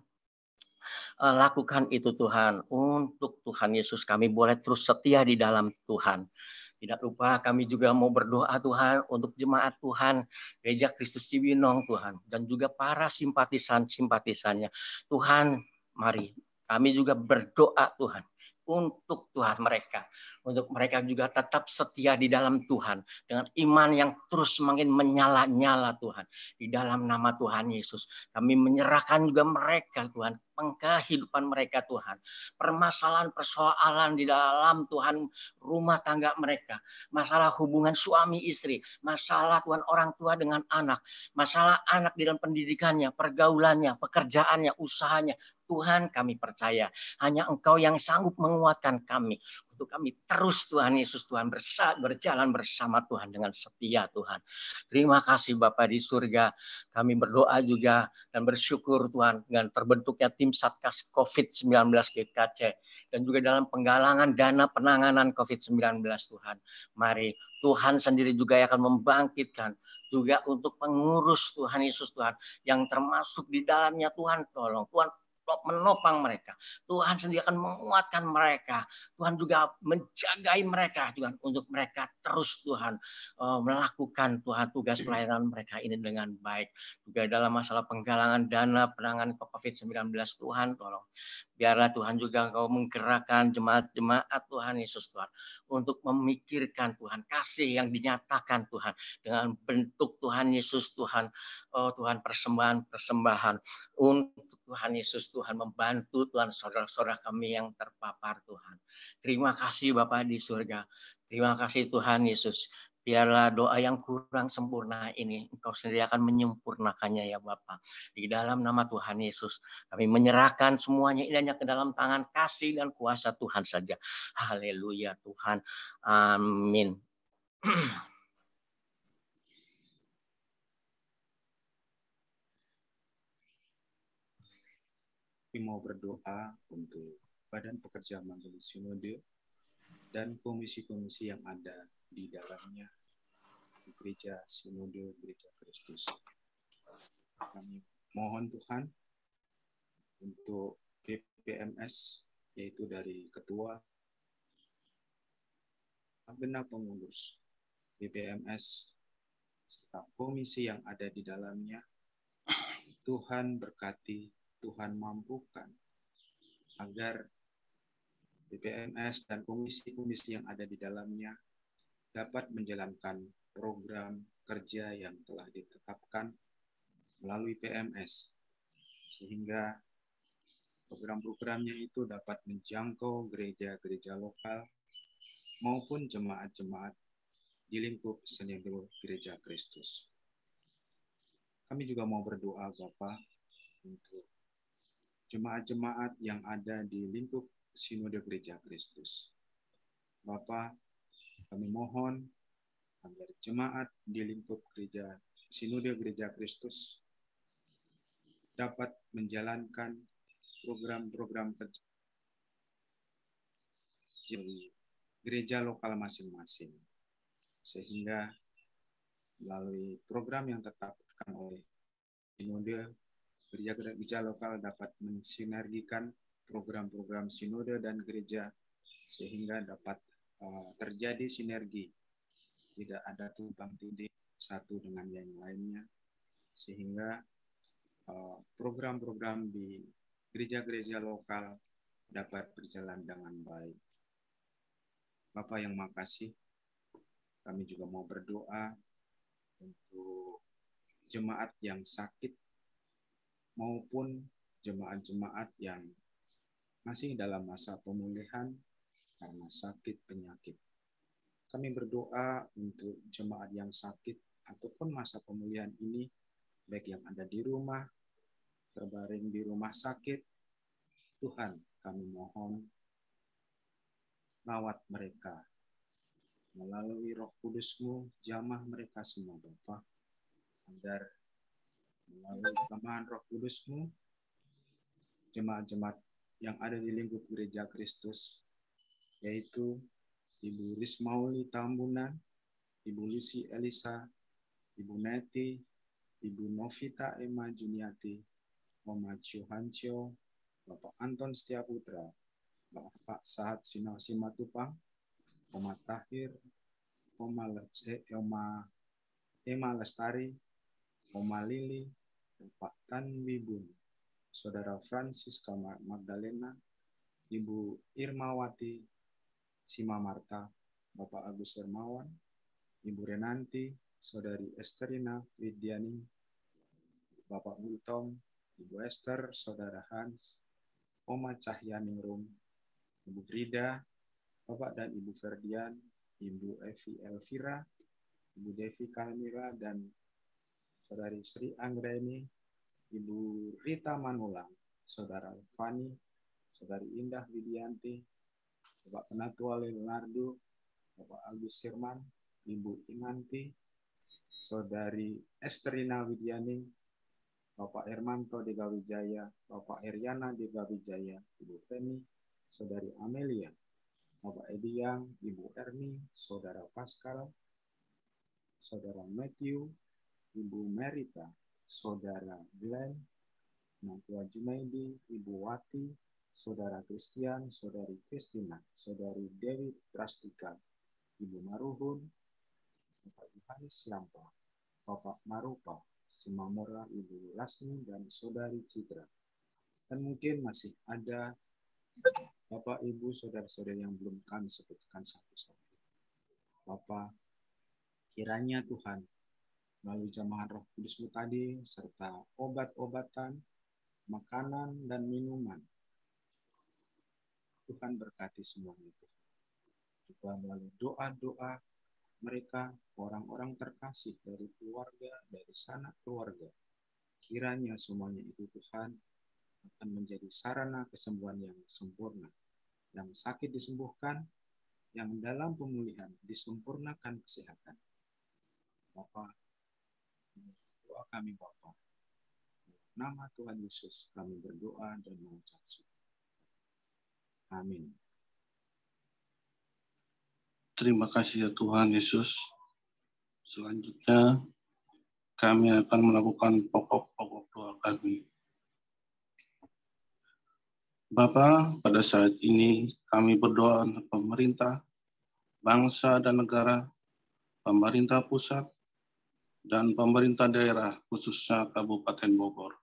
lakukan itu Tuhan. Untuk Tuhan Yesus kami boleh terus setia di dalam Tuhan. Tidak lupa kami juga mau berdoa Tuhan untuk jemaat Tuhan, Gereja Kristus Cibinong Tuhan, dan juga para simpatisannya. Tuhan, mari kami juga berdoa Tuhan untuk Tuhan mereka. Untuk mereka juga tetap setia di dalam Tuhan. Dengan iman yang terus semakin menyala-nyala Tuhan. Di dalam nama Tuhan Yesus. Kami menyerahkan juga mereka Tuhan. Kehidupan mereka Tuhan. Permasalahan persoalan di dalam Tuhan rumah tangga mereka. Masalah hubungan suami istri. Masalah Tuhan orang tua dengan anak. Masalah anak di dalam pendidikannya, pergaulannya, pekerjaannya, usahanya. Tuhan kami percaya hanya Engkau yang sanggup menguatkan kami untuk kami terus Tuhan Yesus Tuhan berjalan bersama Tuhan dengan setia Tuhan. Terima kasih Bapa di surga. Kami berdoa juga dan bersyukur Tuhan dengan terbentuknya tim Satgas COVID-19 GKC dan juga dalam penggalangan dana penanganan COVID-19 Tuhan. Mari Tuhan sendiri juga akan membangkitkan juga untuk pengurus Tuhan Yesus Tuhan yang termasuk di dalamnya Tuhan tolong Tuhan menopang mereka. Tuhan sendiri akan menguatkan mereka. Tuhan juga menjagai mereka Tuhan untuk mereka terus Tuhan melakukan Tuhan tugas pelayanan mereka ini dengan baik. Juga dalam masalah penggalangan dana penanganan COVID-19 Tuhan tolong. Biarlah Tuhan juga Engkau menggerakkan jemaat-jemaat Tuhan Yesus Tuhan untuk memikirkan Tuhan kasih yang dinyatakan Tuhan dengan bentuk Tuhan Yesus Tuhan, Tuhan persembahan untuk Tuhan Yesus Tuhan membantu Tuhan saudara-saudara kami yang terpapar Tuhan. Terima kasih Bapa di surga. Terima kasih Tuhan Yesus. Biarlah doa yang kurang sempurna ini Engkau sendiri akan menyempurnakannya ya Bapa. Di dalam nama Tuhan Yesus kami menyerahkan semuanya ini hanya ke dalam tangan kasih dan kuasa Tuhan saja. Haleluya Tuhan. Amin. Kami mau berdoa untuk Badan Pekerja Majelis Sinode dan komisi-komisi yang ada di dalamnya di Gereja Sinode Gereja Kristus. Kami mohon Tuhan untuk BPMS, yaitu dari Ketua, genap pengurus BPMS, serta komisi yang ada di dalamnya. Tuhan berkati, Tuhan mampukan agar BPMS dan komisi-komisi yang ada di dalamnya dapat menjalankan program kerja yang telah ditetapkan melalui PMS, sehingga program-programnya itu dapat menjangkau gereja-gereja lokal maupun jemaat-jemaat di lingkup Sinode Gereja Kristus. Kami juga mau berdoa Bapak untuk jemaat-jemaat yang ada di lingkup Sinode Gereja Kristus. Bapak, kami mohon agar jemaat di lingkup gereja Sinode Gereja Kristus dapat menjalankan program-program kerja di gereja lokal masing-masing, sehingga melalui program yang ditetapkan oleh Sinode gereja lokal dapat mensinergikan program-program sinode dan gereja sehingga dapat terjadi sinergi, tidak ada tumpang tindih satu dengan yang lainnya, sehingga program-program di gereja-gereja lokal dapat berjalan dengan baik. Bapak yang makasih, kami juga mau berdoa untuk jemaat yang sakit maupun jemaat-jemaat yang masih dalam masa pemulihan karena sakit penyakit. Kami berdoa untuk jemaat yang sakit ataupun masa pemulihan ini, baik yang ada di rumah, terbaring di rumah sakit. Tuhan, kami mohon rawat mereka melalui Roh Kudus-Mu, jamah mereka semua Bapa, agar melalui kelemahan Roh Kudus-Mu, jemaat-jemaat yang ada di lingkup Gereja Kristus, yaitu Ibu Rismauli Tambunan, Ibu Lisi Elisa, Ibu Neti, Ibu Novita Emma Juniati, Oma Chuhancio, Bapak Anton Setiaputra, Bapak Sahat Simatupang, Oma Tahir, Oma Emma Lestari, Oma Lili, Pak Tan Wibun, Saudara Francisca Magdalena, Ibu Irmawati, Sima Marta, Bapak Agus Hermawan, Ibu Renanti, Saudari Esterina Widiani, Bapak Bultom, Ibu Esther, Saudara Hans, Oma Cahyaningrum, Ibu Frida, Bapak dan Ibu Ferdian, Ibu Evi Elvira, Ibu Devi Kalmira, dan Saudari Sri Anggreni, Ibu Rita Manulang, Saudara Fani, Saudari Indah Widianti, Bapak Penatua Leonardo, Bapak Agus Firman, Ibu Inanti, Saudari Esterina Widianing, Bapak Hermanto Dega Wijaya, Bapak Heriana Dega Wijaya, Ibu Penny, Saudari Amelia, Bapak Ediang, Ibu Erni, Saudara Pascal, Saudara Matthew, Ibu Merita, Saudara Glenn, Nantua Junaidi, Ibu Wati, Saudara Christian, Saudari Kristina, Saudari Dewi Trastika, Ibu Maruhun, Bapak Yohanes Lampa, Bapak Marupa, Simamora, Ibu Lasmi, dan Saudari Citra. Dan mungkin masih ada Bapak, Ibu, Saudara-saudara yang belum kami sebutkan satu-satu. Bapak, kiranya Tuhan melalui jamahan Roh Kudus-Mu tadi, serta obat-obatan, makanan, dan minuman, Tuhan berkati semuanya. Juga melalui doa-doa mereka, orang-orang terkasih dari keluarga, dari sanak keluarga. Kiranya semuanya itu Tuhan akan menjadi sarana kesembuhan yang sempurna. Yang sakit disembuhkan, yang dalam pemulihan disempurnakan kesehatan. Bapa, doa kami Bapa. Nama Tuhan Yesus kami berdoa dan mengucap syukur. Amin. Terima kasih ya Tuhan Yesus. Selanjutnya kami akan melakukan pokok-pokok doa kami. Bapa, pada saat ini kami berdoa untuk pemerintah, bangsa dan negara, pemerintah pusat, dan pemerintah daerah khususnya Kabupaten Bogor.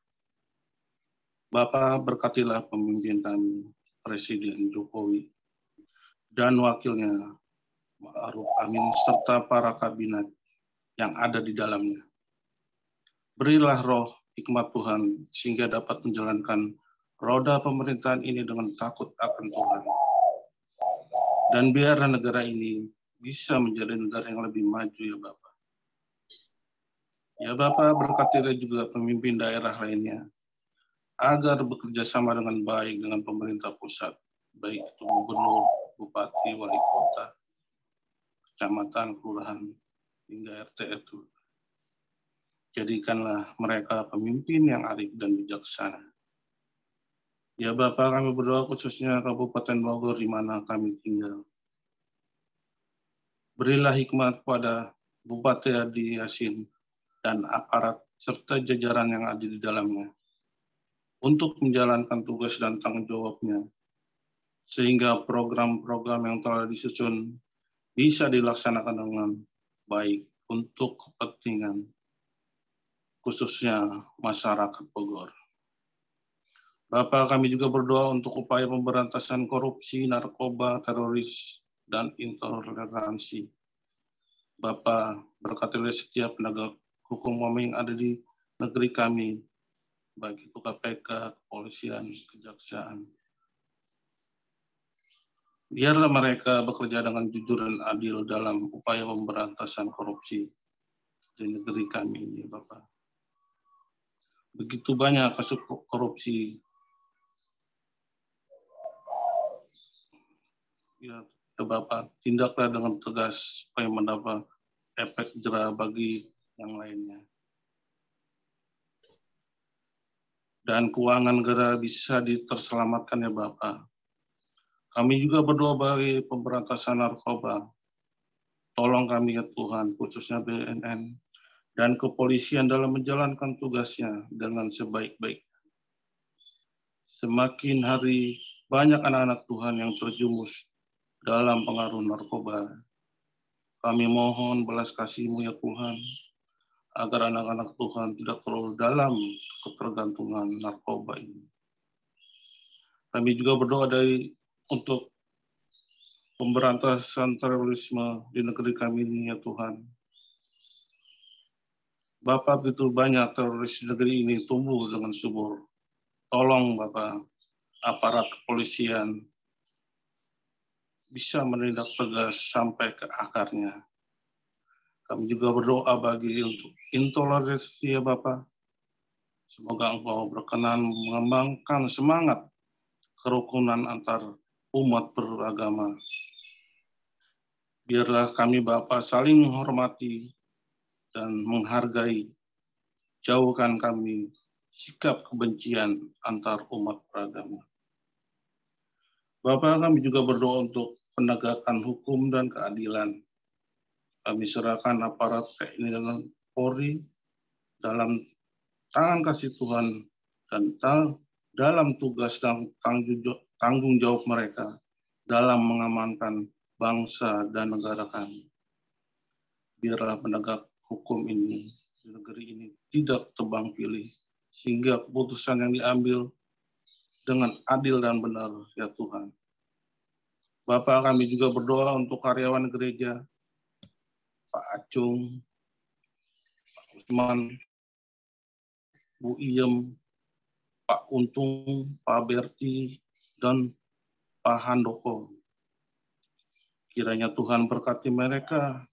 Bapa, berkatilah pemimpin kami, Presiden Jokowi, dan wakilnya, Ma'ruf Amin, serta para kabinet yang ada di dalamnya. Berilah roh hikmat Tuhan, sehingga dapat menjalankan roda pemerintahan ini dengan takut akan Tuhan. Dan biarlah negara ini bisa menjadi negara yang lebih maju ya Bapak. Ya Bapak, berkatilah juga pemimpin daerah lainnya, agar bekerja sama dengan baik dengan pemerintah pusat, baik itu gubernur, bupati, wali kota, kecamatan, kelurahan, hingga RT itu. Jadikanlah mereka pemimpin yang arif dan bijaksana. Ya Bapak, kami berdoa khususnya Kabupaten Bogor di mana kami tinggal. Berilah hikmat kepada Bupati Adi Yasin dan aparat serta jajaran yang ada di dalamnya untuk menjalankan tugas dan tanggung jawabnya, sehingga program-program yang telah disusun bisa dilaksanakan dengan baik untuk kepentingan khususnya masyarakat Bogor. Bapak, kami juga berdoa untuk upaya pemberantasan korupsi, narkoba, teroris, dan intoleransi. Bapak, berkatilah setiap penegak hukum yang ada di negeri kami, baik itu KPK, kepolisian, kejaksaan. Biarlah mereka bekerja dengan jujur dan adil dalam upaya pemberantasan korupsi di negeri kami ini, Bapak. Begitu banyak kasus korupsi. Ya Bapak, tindaklah dengan tegas supaya mendapat efek jera bagi yang lainnya. Dan keuangan negara bisa terselamatkan ya Bapak. Kami juga berdoa bagi pemberantasan narkoba. Tolong kami ya Tuhan, khususnya BNN dan kepolisian dalam menjalankan tugasnya dengan sebaik-baiknya. Semakin hari banyak anak-anak Tuhan yang terjumus dalam pengaruh narkoba. Kami mohon belas kasih-Mu ya Tuhan, agar anak-anak Tuhan tidak terlalu dalam ketergantungan narkoba ini. Kami juga berdoa untuk pemberantasan terorisme di negeri kami ini ya Tuhan. Bapak, begitu banyak teroris di negeri ini tumbuh dengan subur. Tolong Bapak, aparat kepolisian bisa menindak tegas sampai ke akarnya. Kami juga berdoa bagi untuk intoleransi ya Bapak. Semoga Engkau berkenan mengembangkan semangat kerukunan antar umat beragama. Biarlah kami Bapa saling menghormati dan menghargai. Jauhkan kami sikap kebencian antar umat beragama. Bapa, kami juga berdoa untuk penegakan hukum dan keadilan. Kami serahkan aparat TNI dan Polri dalam tangan kasih Tuhan dan dalam tugas dan tanggung jawab mereka dalam mengamankan bangsa dan negara kami. Biarlah penegak hukum ini di negeri ini tidak tebang pilih, sehingga keputusan yang diambil dengan adil dan benar, ya Tuhan. Bapak, kami juga berdoa untuk karyawan gereja, Pak Acung, Pak Usman, Bu Iem, Pak Untung, Pak Berti, dan Pak Handoko. Kiranya Tuhan berkati mereka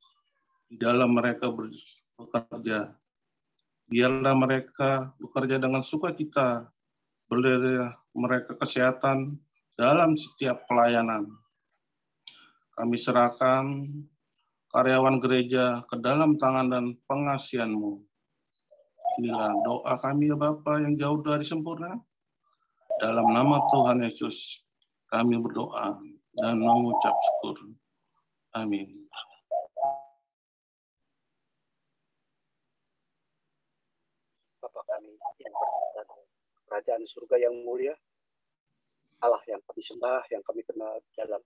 di dalam mereka bekerja. Biarlah mereka bekerja dengan sukacita, beri mereka kesehatan dalam setiap pelayanan. Kami serahkan karyawan gereja ke dalam tangan dan pengasihan-Mu. Inilah doa kami ya Bapa yang jauh dari sempurna. Dalam nama Tuhan Yesus kami berdoa dan mengucap syukur. Amin. Bapa kami yang berada di kerajaan surga yang mulia, Allah yang kami sembah, yang kami kenal dalam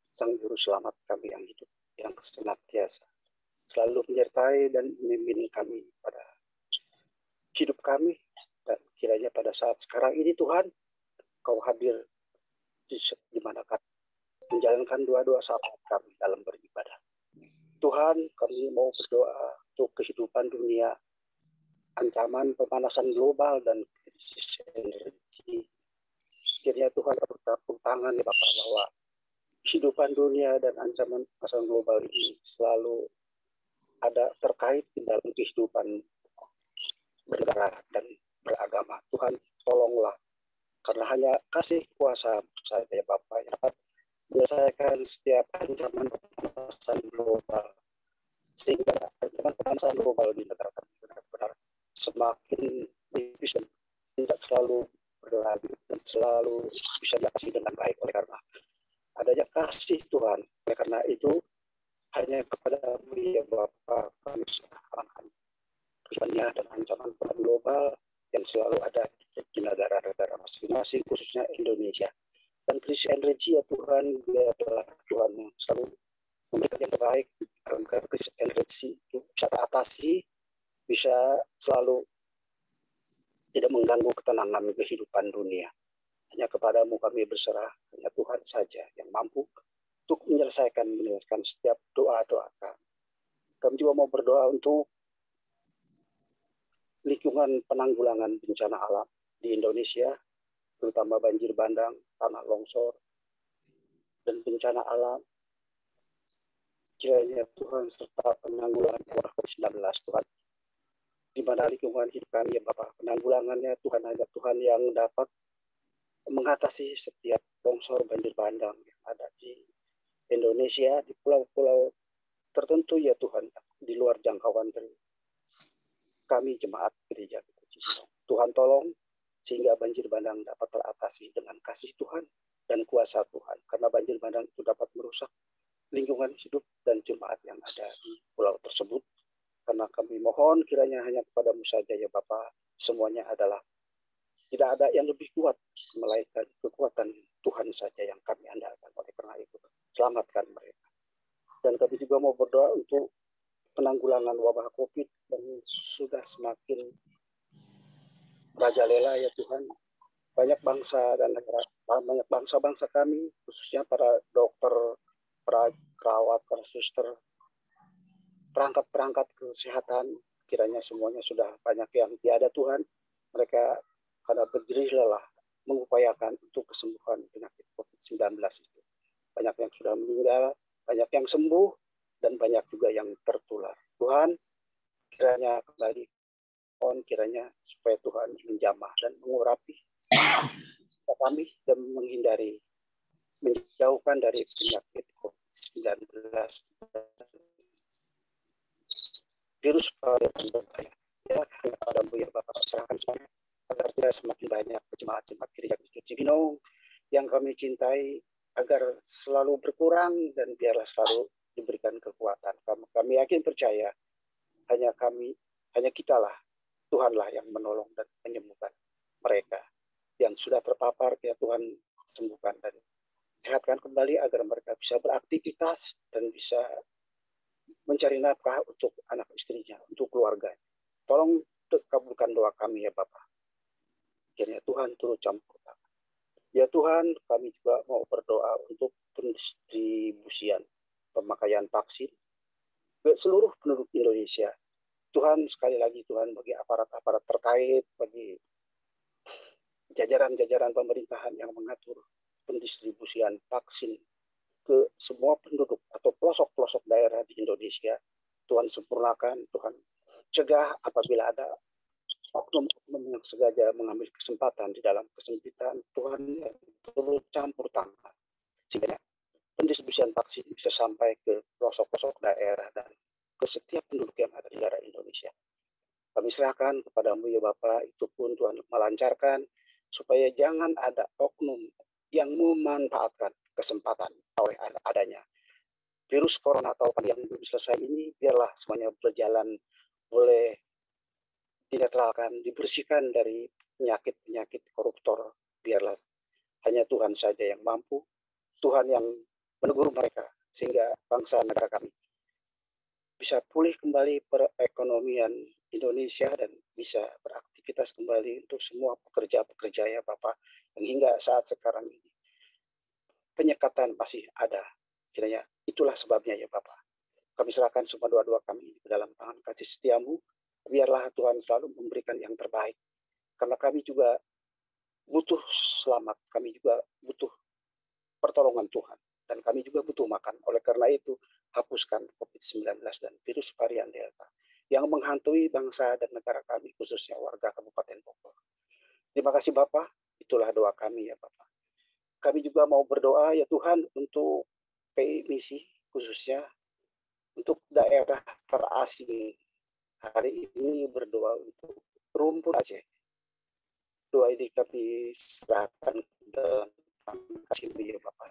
Sang Juru Selamat kami yang hidup, yang senantiasa selalu menyertai dan membimbing kami pada hidup kami. Dan kiranya pada saat sekarang ini Tuhan, Kau hadir di mana kami menjalankan doa-doa sahabat kami dalam beribadah. Tuhan, kami mau berdoa untuk kehidupan dunia, ancaman pemanasan global dan krisis energi. Kiranya Tuhan bertepuk tangan ya Bapak bahwa kehidupan dunia dan ancaman pemanasan global ini selalu ada terkait di dalam kehidupan bernegara dan beragama. Tuhan, tolonglah, karena hanya kasih kuasa saja ya Bapak yang dapat menyelesaikan setiap ancaman pemanasan global, sehingga ancaman pemanasan global di negara kami benar-benar semakin tipis dan tidak selalu berlanjut dan selalu bisa diatasi dengan baik oleh karena adanya kasih Tuhan. Oleh karena itu hanya kepada-Mu ya Bapa kami serahkan kehidupannya dan ancaman global yang selalu ada di negara-negara masing-masing, khususnya Indonesia. Dan krisis energi ya Tuhan, biarlah Tuhan yang selalu memberikan yang terbaik agar krisis energi itu bisa teratasi, bisa selalu tidak mengganggu ketenangan kehidupan dunia. Hanya kepada-Mu kami berserah, hanya Tuhan saja yang mampu untuk menyelesaikan setiap doa-doa kami. Kami juga mau berdoa untuk lingkungan penanggulangan bencana alam di Indonesia, terutama banjir bandang, tanah longsor, dan bencana alam. Kiranya Tuhan serta penanggulangan wabah COVID-19 Tuhan. Di mana lingkungan hidup kami ya Bapak, penanggulangannya Tuhan hanya Tuhan yang dapat mengatasi setiap longsor banjir bandang yang ada di Indonesia, di pulau-pulau tertentu ya Tuhan, di luar jangkauan dari kami jemaat gereja. Tuhan tolong sehingga banjir bandang dapat teratasi dengan kasih Tuhan dan kuasa Tuhan. Karena banjir bandang itu dapat merusak lingkungan hidup dan jemaat yang ada di pulau tersebut. Karena kami mohon kiranya hanya kepada-Mu saja ya Bapa, semuanya adalah tidak ada yang lebih kuat melainkan kekuatan Tuhan saja yang kami andalkan. Oleh karena itu selamatkan mereka. Dan kami juga mau berdoa untuk penanggulangan wabah COVID yang sudah semakin merajalela ya Tuhan. Banyak bangsa dan negara, banyak bangsa-bangsa kami, khususnya para dokter, para perawat, para suster, perangkat-perangkat kesehatan, kiranya semuanya sudah banyak yang tiada Tuhan. Mereka karena berjerih lelah mengupayakan untuk kesembuhan penyakit COVID-19 itu. Banyak yang sudah meninggal, banyak yang sembuh, dan banyak juga yang tertular. Tuhan, kiranya kembali, kiranya supaya Tuhan menjamah dan mengurapi kami dan menjauhkan dari penyakit COVID-19 virus varian berbahaya. Ya, kepadamu ya Bapak, serahkan semuanya agar tidak semakin banyak jemaat-jemaat Gereja Kristus Cibinong yang kami cintai agar selalu berkurang dan biarlah selalu diberikan kekuatan. Kami yakin percaya hanya kitalah, Tuhanlah yang menolong dan menyembuhkan mereka yang sudah terpapar, ya Tuhan sembuhkan dan sehatkan kembali agar mereka bisa beraktivitas dan bisa mencari nafkah untuk anak istrinya, untuk keluarga. Tolong kabulkan doa kami ya Bapak. Kiranya Tuhan turut campur tangan. Ya Tuhan, kami juga mau berdoa untuk pendistribusian pemakaian vaksin ke seluruh penduduk Indonesia. Tuhan, sekali lagi Tuhan, bagi aparat-aparat terkait, bagi jajaran-jajaran pemerintahan yang mengatur pendistribusian vaksin ke semua penduduk atau pelosok-pelosok daerah di Indonesia. Tuhan sempurnakan, Tuhan cegah apabila ada oknum-oknum yang sengaja mengambil kesempatan di dalam kesempitan. Tuhan yang turut campur tangan sehingga pendistribusian vaksin bisa sampai ke pelosok-pelosok daerah dan ke setiap penduduk yang ada di daerah Indonesia. Kami serahkan kepadamu ya Bapak, itu pun Tuhan melancarkan supaya jangan ada oknum yang memanfaatkan kesempatan oleh adanya virus corona atau yang belum selesai ini, biarlah semuanya berjalan boleh dinetralkan, dibersihkan dari penyakit-penyakit koruptor. Biarlah hanya Tuhan saja yang mampu, Tuhan yang menegur mereka, sehingga bangsa negara kami bisa pulih kembali perekonomian Indonesia dan bisa beraktivitas kembali untuk semua pekerja-pekerja ya Bapak, yang hingga saat sekarang ini penyekatan masih ada. Kiranya itulah sebabnya ya Bapak. Kami serahkan semua doa-doa kami ke dalam tangan kasih setiamu. Biarlah Tuhan selalu memberikan yang terbaik. Karena kami juga butuh selamat. Kami juga butuh pertolongan Tuhan. Dan kami juga butuh makan. Oleh karena itu, hapuskan COVID-19 dan virus varian Delta yang menghantui bangsa dan negara kami, khususnya warga Kabupaten Bogor. Terima kasih Bapak. Itulah doa kami ya Bapak. Kami juga mau berdoa ya Tuhan untuk PI misi, khususnya untuk daerah terasing. Hari ini berdoa untuk rumpun Aceh. Doa ini kami serahkan dalam kasih ya Bapak.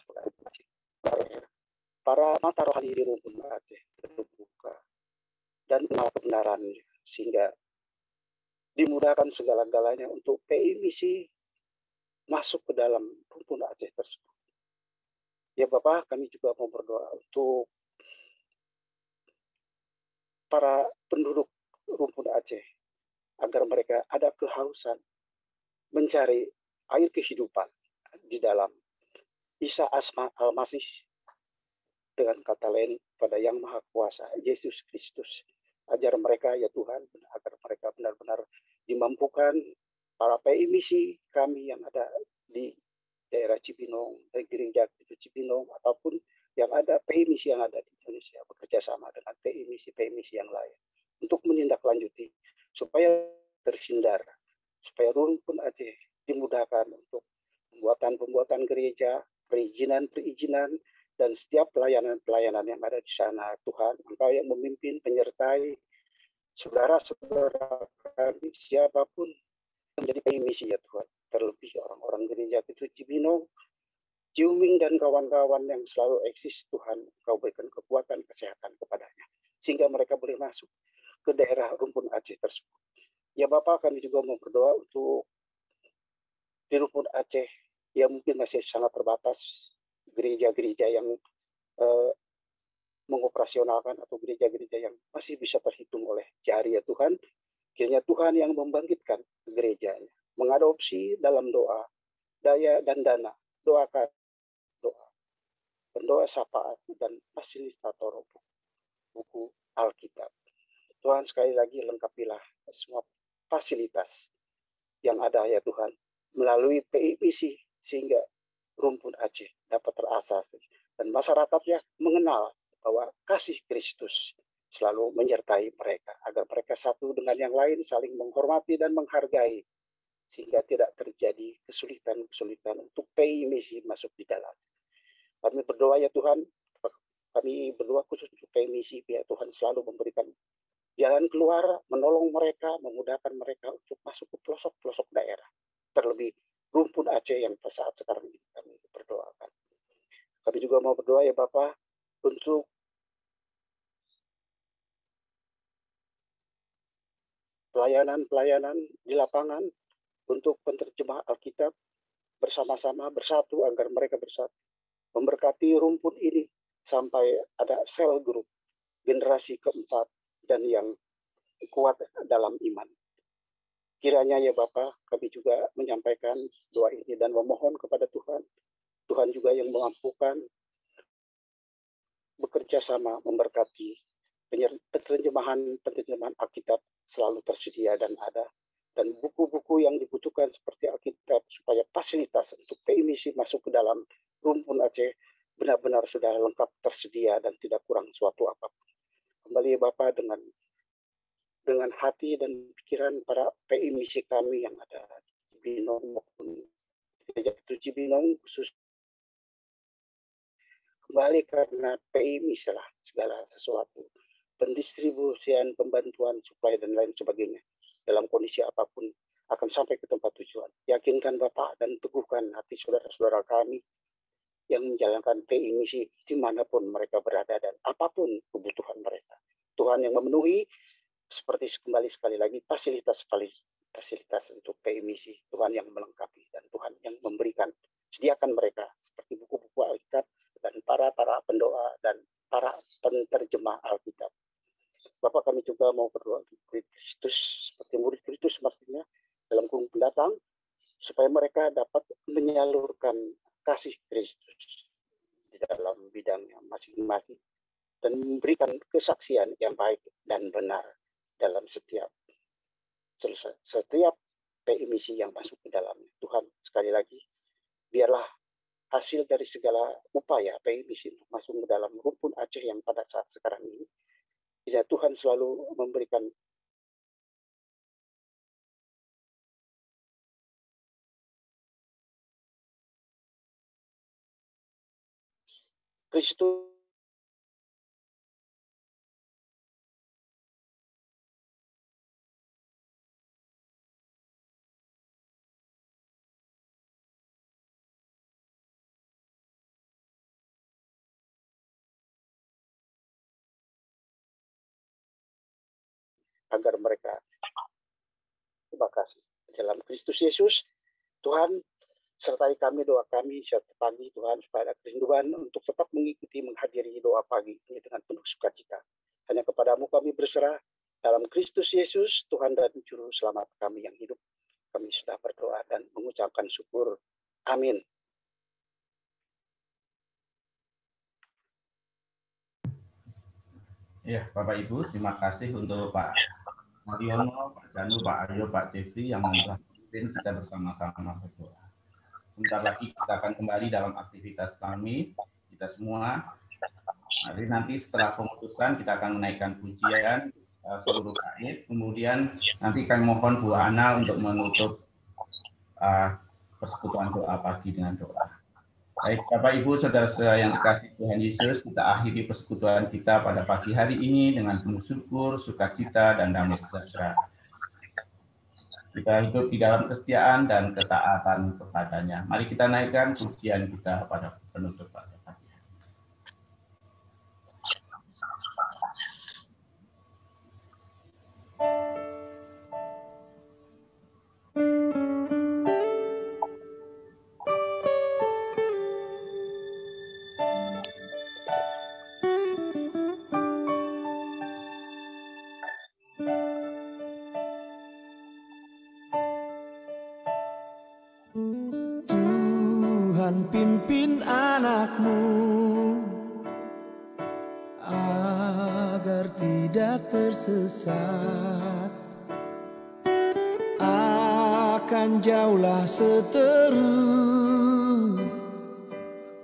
Para mata rohani di rumpun Aceh terbuka dan kenal kebenarannya, sehingga dimudahkan segala-galanya untuk PI misi masuk ke dalam rumpun Aceh tersebut. Ya Bapak, kami juga mau berdoa untuk para penduduk rumpun Aceh agar mereka ada kehausan mencari air kehidupan di dalam Isa Asma Al-Masih, dengan kata lain pada Yang Maha Kuasa Yesus Kristus. Ajar mereka ya Tuhan agar mereka benar-benar dimampukan, para PI misi kami yang ada di daerah Cibinong, dari Gereja Kristus Cibinong, ataupun yang ada PI misi yang ada di Indonesia bekerja sama dengan PI misi yang lain untuk menindaklanjuti supaya terhindar, supaya rumpun Aceh dimudahkan untuk pembuatan gereja, perizinan, dan setiap pelayanan yang ada di sana. Tuhan, Engkau yang memimpin, penyertai saudara-saudara kami, siapapun yang menjadi PI misi ya Tuhan, terlebih orang-orang Gereja Kristus Cibinong, Ciuming dan kawan-kawan yang selalu eksis. Tuhan, Engkau berikan kekuatan kesehatan kepadanya, sehingga mereka boleh masuk ke daerah rumpun Aceh tersebut. Ya Bapak, kami juga mau berdoa untuk di rumpun Aceh yang mungkin masih sangat terbatas, gereja-gereja yang mengoperasionalkan atau gereja-gereja yang masih bisa terhitung oleh jari ya Tuhan. Kiranya Tuhan yang membangkitkan gerejanya, mengadopsi dalam doa, daya dan dana, doakan doa, pendoa syafaat dan fasilitator buku Alkitab. Tuhan, sekali lagi lengkapilah semua fasilitas yang ada ya Tuhan melalui PI misi, sehingga rumpun Aceh dapat terasas dan masyarakatnya mengenal bahwa kasih Kristus selalu menyertai mereka, agar mereka satu dengan yang lain saling menghormati dan menghargai sehingga tidak terjadi kesulitan-kesulitan untuk PI misi masuk di dalam. Kami berdoa ya Tuhan, kami berdoa khusus untuk PI misi, biar Tuhan selalu memberikan jalan keluar, menolong mereka, memudahkan mereka untuk masuk ke pelosok-pelosok daerah. Terlebih rumpun Aceh yang saat sekarang ini kami berdoakan. Kami juga mau berdoa ya Bapak untuk pelayanan-pelayanan di lapangan, untuk penerjemah Alkitab bersama-sama bersatu agar mereka bersatu. Memberkati rumpun ini sampai ada sel grup generasi keempat dan yang kuat dalam iman. Kiranya ya Bapak, kami juga menyampaikan doa ini dan memohon kepada Tuhan. Tuhan juga yang memampukan bekerja sama memberkati penerjemahan Alkitab selalu tersedia dan ada. Dan buku-buku yang dibutuhkan seperti Alkitab supaya fasilitas untuk PI misi masuk ke dalam rumpun Aceh benar-benar sudah lengkap tersedia dan tidak kurang suatu apapun. Kembali Bapak dengan hati dan pikiran para PI misi kami yang ada di Cibinong maupun di Cibinong khusus, kembali karena PI misi lah segala sesuatu, pendistribusian, pembantuan, suplai dan lain sebagainya dalam kondisi apapun akan sampai ke tempat tujuan. Yakinkan Bapak dan teguhkan hati saudara-saudara kami yang menjalankan PI misi dimanapun mereka berada dan apapun kebutuhan mereka. Tuhan yang memenuhi seperti kembali sekali lagi fasilitas untuk PI misi. Tuhan yang melengkapi dan Tuhan yang memberikan. Sediakan mereka seperti buku-buku Alkitab dan para pendoa dan para penerjemah Alkitab. Bapak, kami juga mau berdoa untuk Kristus seperti murid Kristus maksudnya dalam kurung pendatang supaya mereka dapat menyalurkan kasih Kristus di dalam bidangnya masing-masing dan memberikan kesaksian yang baik dan benar dalam setiap PI misi yang masuk ke dalamnya. Tuhan, sekali lagi biarlah hasil dari segala upaya PI misi untuk masuk ke dalam rumpun Aceh yang pada saat sekarang ini, ya Tuhan selalu memberikan Kristus agar mereka. Terima kasih. Dalam Kristus Yesus, Tuhan sertai kami, doa kami setiap pagi Tuhan supaya ada kerinduan untuk tetap mengikuti, menghadiri doa pagi ini dengan penuh sukacita. Hanya kepadamu kami berserah dalam Kristus Yesus, Tuhan dan Juru Selamat kami yang hidup. Kami sudah berdoa dan mengucapkan syukur. Amin. Ya, Bapak Ibu, terima kasih untuk Pak Mariono, Pak Janu, Pak Aryo, Pak Jeffrey yang memimpin kita bersama-sama berdoa. Sebentar lagi kita akan kembali dalam aktivitas kami, kita semua. Nanti setelah pemutusan kita akan menaikkan pujian seluruh kait. Kemudian nanti kami mohon Bu Ana untuk menutup persekutuan doa pagi dengan doa. Baik, Bapak Ibu, saudara-saudara yang dikasihi Tuhan Yesus, kita akhiri persekutuan kita pada pagi hari ini dengan penuh syukur, sukacita, dan damai sejahtera. Kita hidup di dalam kesetiaan dan ketaatan kepadanya. Mari kita naikkan pujian kita pada penutup pada pagi hari. Pimpin anakmu agar tidak tersesat, akan jauhlah seteru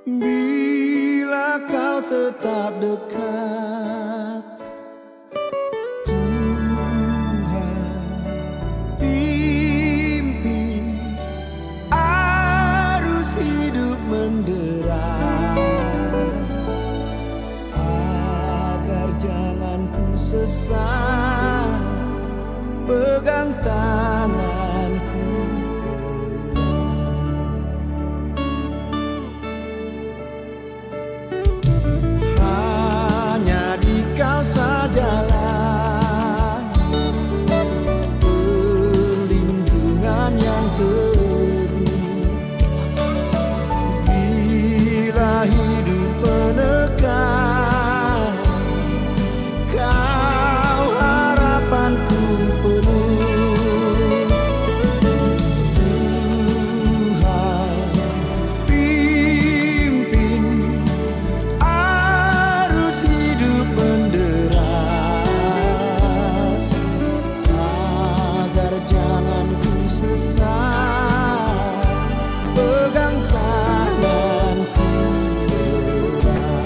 bila kau tetap dekat. Tuhan pimpin ku sesat, pegang tanganku. Hanya di kau sajalah perlindungan yang teguh. Bila hidup menekan, kau harapanku penuh. Tuhan pimpin arus hidup menderas, agar jangan ku sesat, pegang tanganku erat.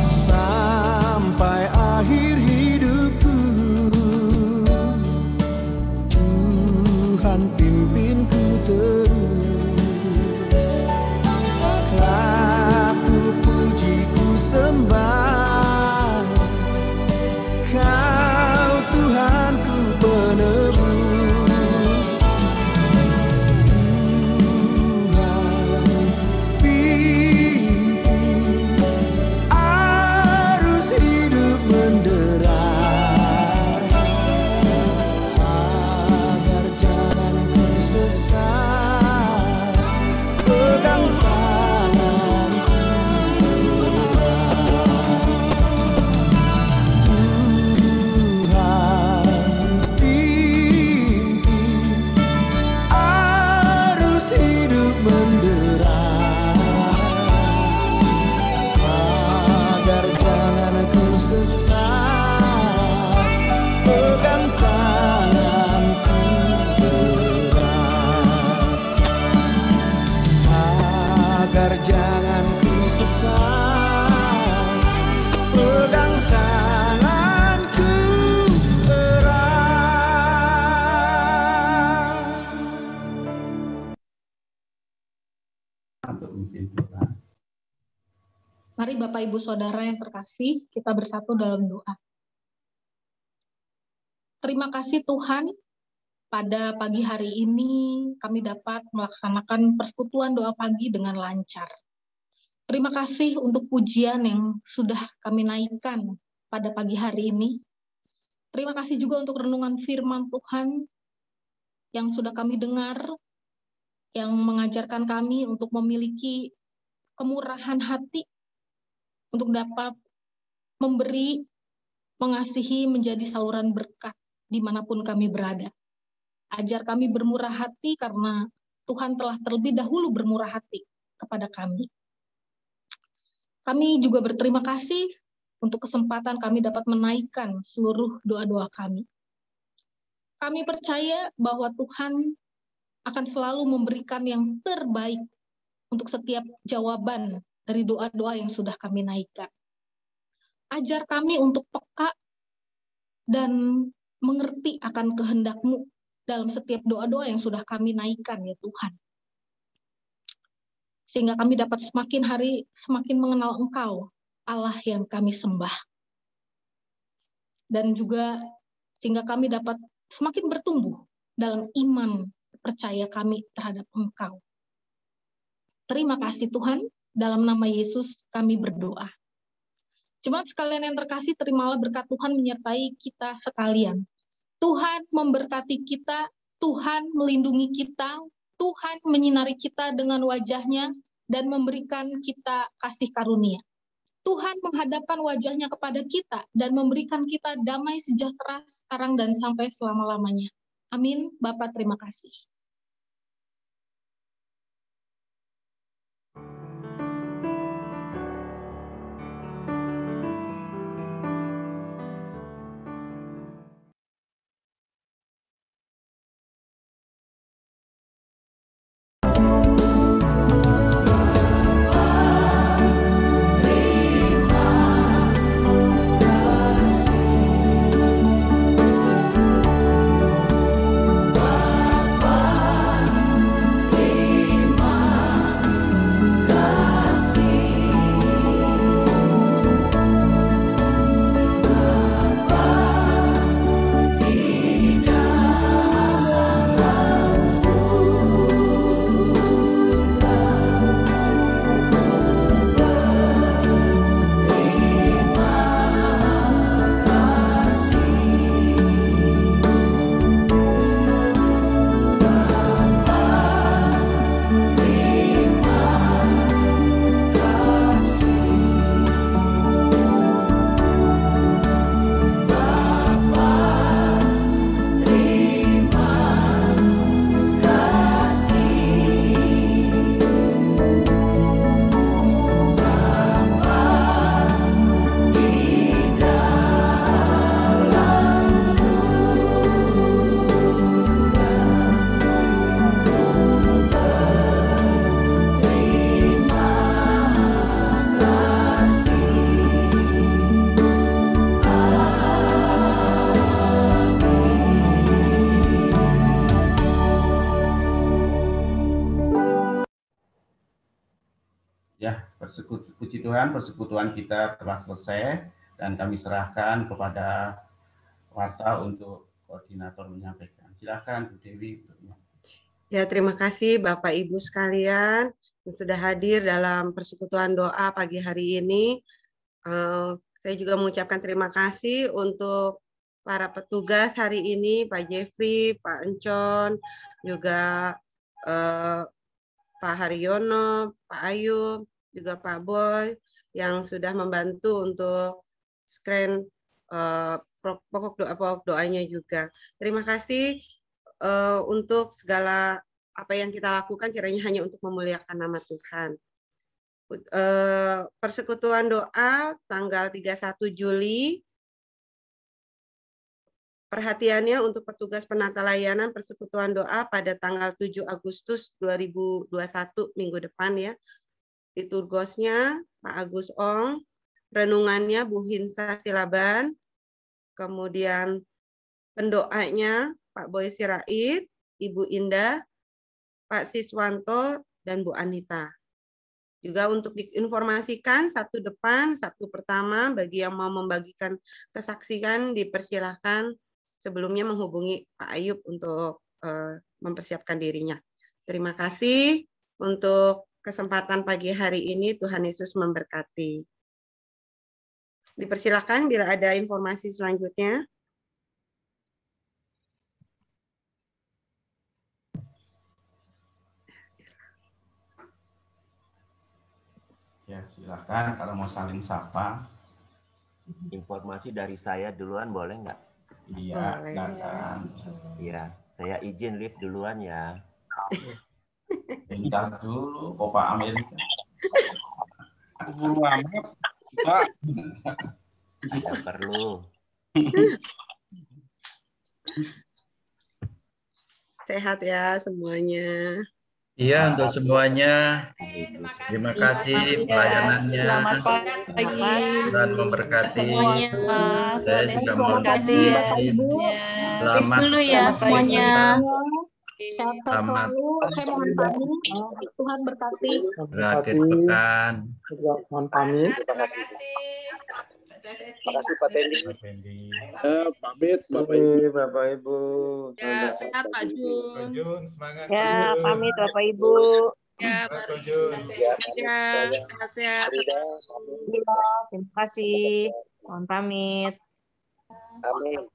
Sampai akhir hidupku, Tuhan pimpinku terus. Kelak ku puji ku sembah, Kau Tuhanku penebus. Tuhan pimpin arus hidup menderas, agar jangan ku sesat, pegang tanganku erat. Tuhan pimpin arus hidup menderas, agar jangan ku sesat, pegang tanganku erat. Agar jangan ku sesat, pegang tanganku erat. Untuk memimpin Tuhan. Mari Bapak Ibu Saudara yang terkasih, kita bersatu dalam doa. Terima kasih Tuhan, pada pagi hari ini kami dapat melaksanakan persekutuan doa pagi dengan lancar. Terima kasih untuk pujian yang sudah kami naikkan pada pagi hari ini. Terima kasih juga untuk renungan firman Tuhan yang sudah kami dengar, yang mengajarkan kami untuk memiliki kemurahan hati, untuk dapat memberi, mengasihi, menjadi saluran berkat dimanapun kami berada. Ajar kami bermurah hati karena Tuhan telah terlebih dahulu bermurah hati kepada kami. Kami juga berterima kasih untuk kesempatan kami dapat menaikkan seluruh doa-doa kami. Kami percaya bahwa Tuhan akan selalu memberikan yang terbaik untuk setiap jawaban dari doa-doa yang sudah kami naikkan. Ajar kami untuk peka dan mengerti akan kehendak-Mu dalam setiap doa-doa yang sudah kami naikkan, ya Tuhan. Sehingga kami dapat semakin hari semakin mengenal Engkau, Allah yang kami sembah. Dan juga sehingga kami dapat semakin bertumbuh dalam iman percaya kami terhadap Engkau. Terima kasih Tuhan, dalam nama Yesus kami berdoa. Jemaat sekalian yang terkasih, terimalah berkat Tuhan menyertai kita sekalian. Tuhan memberkati kita, Tuhan melindungi kita, Tuhan menyinari kita dengan wajah-Nya dan memberikan kita kasih karunia. Tuhan menghadapkan wajah-Nya kepada kita dan memberikan kita damai sejahtera sekarang dan sampai selama-lamanya. Amin. Bapa, terima kasih. Ya, puji Tuhan, persekutuan kita telah selesai dan kami serahkan kepada Warta untuk koordinator menyampaikan. Silakan Bu Dewi. Ya, terima kasih Bapak Ibu sekalian yang sudah hadir dalam persekutuan doa pagi hari ini. Saya juga mengucapkan terima kasih untuk para petugas hari ini, Pak Jeffrey, Pak Encon, juga Pak Haryono, Pak Ayub, juga Pak Boy yang sudah membantu untuk screen pokok doanya juga. Terima kasih untuk segala apa yang kita lakukan kiranya hanya untuk memuliakan nama Tuhan. Persekutuan doa tanggal 31 Juli. Perhatiannya untuk petugas penata layanan persekutuan doa pada tanggal 7 Agustus 2021 minggu depan ya. Liturgosnya Pak Agus Ong, renungannya Bu Hinsa Silaban, kemudian pendoanya Pak Boy Sirait, Ibu Indah, Pak Siswanto, dan Bu Anita. Juga untuk diinformasikan satu depan, satu pertama, bagi yang mau membagikan kesaksian dipersilahkan sebelumnya menghubungi Pak Ayub untuk mempersiapkan dirinya. Terima kasih untuk kesempatan pagi hari ini. Tuhan Yesus memberkati. Dipersilakan bila ada informasi selanjutnya. Ya, silakan kalau mau saling sapa. Informasi dari saya duluan boleh nggak? Iya, silakan. Iya, saya izin live duluan ya. Bentar dulu, Copa Amerika. Buru amat, Pak. Tidak perlu. Sehat ya semuanya. Iya, untuk semuanya. Terima kasih pelayanannya. Selamat pagi. Tuhan memberkati. Semuanya. Saya juga memberkati ya. Selamat dulu ya semuanya. Sehat selalu. Saya mohon pamit. Tuhan berkati. Berakhir pekan. Mohon pamit. Terima kasih. Terima kasih Pak Tendi. Pamit Bapak Ibu. Ya, sehat Pak Jun. Pak Jun, semangat. Ya, Jun. pamit Bapak Ibu. Ya, Pak Jun. sehat-sehat. Terima kasih. Mohon pamit. Amin.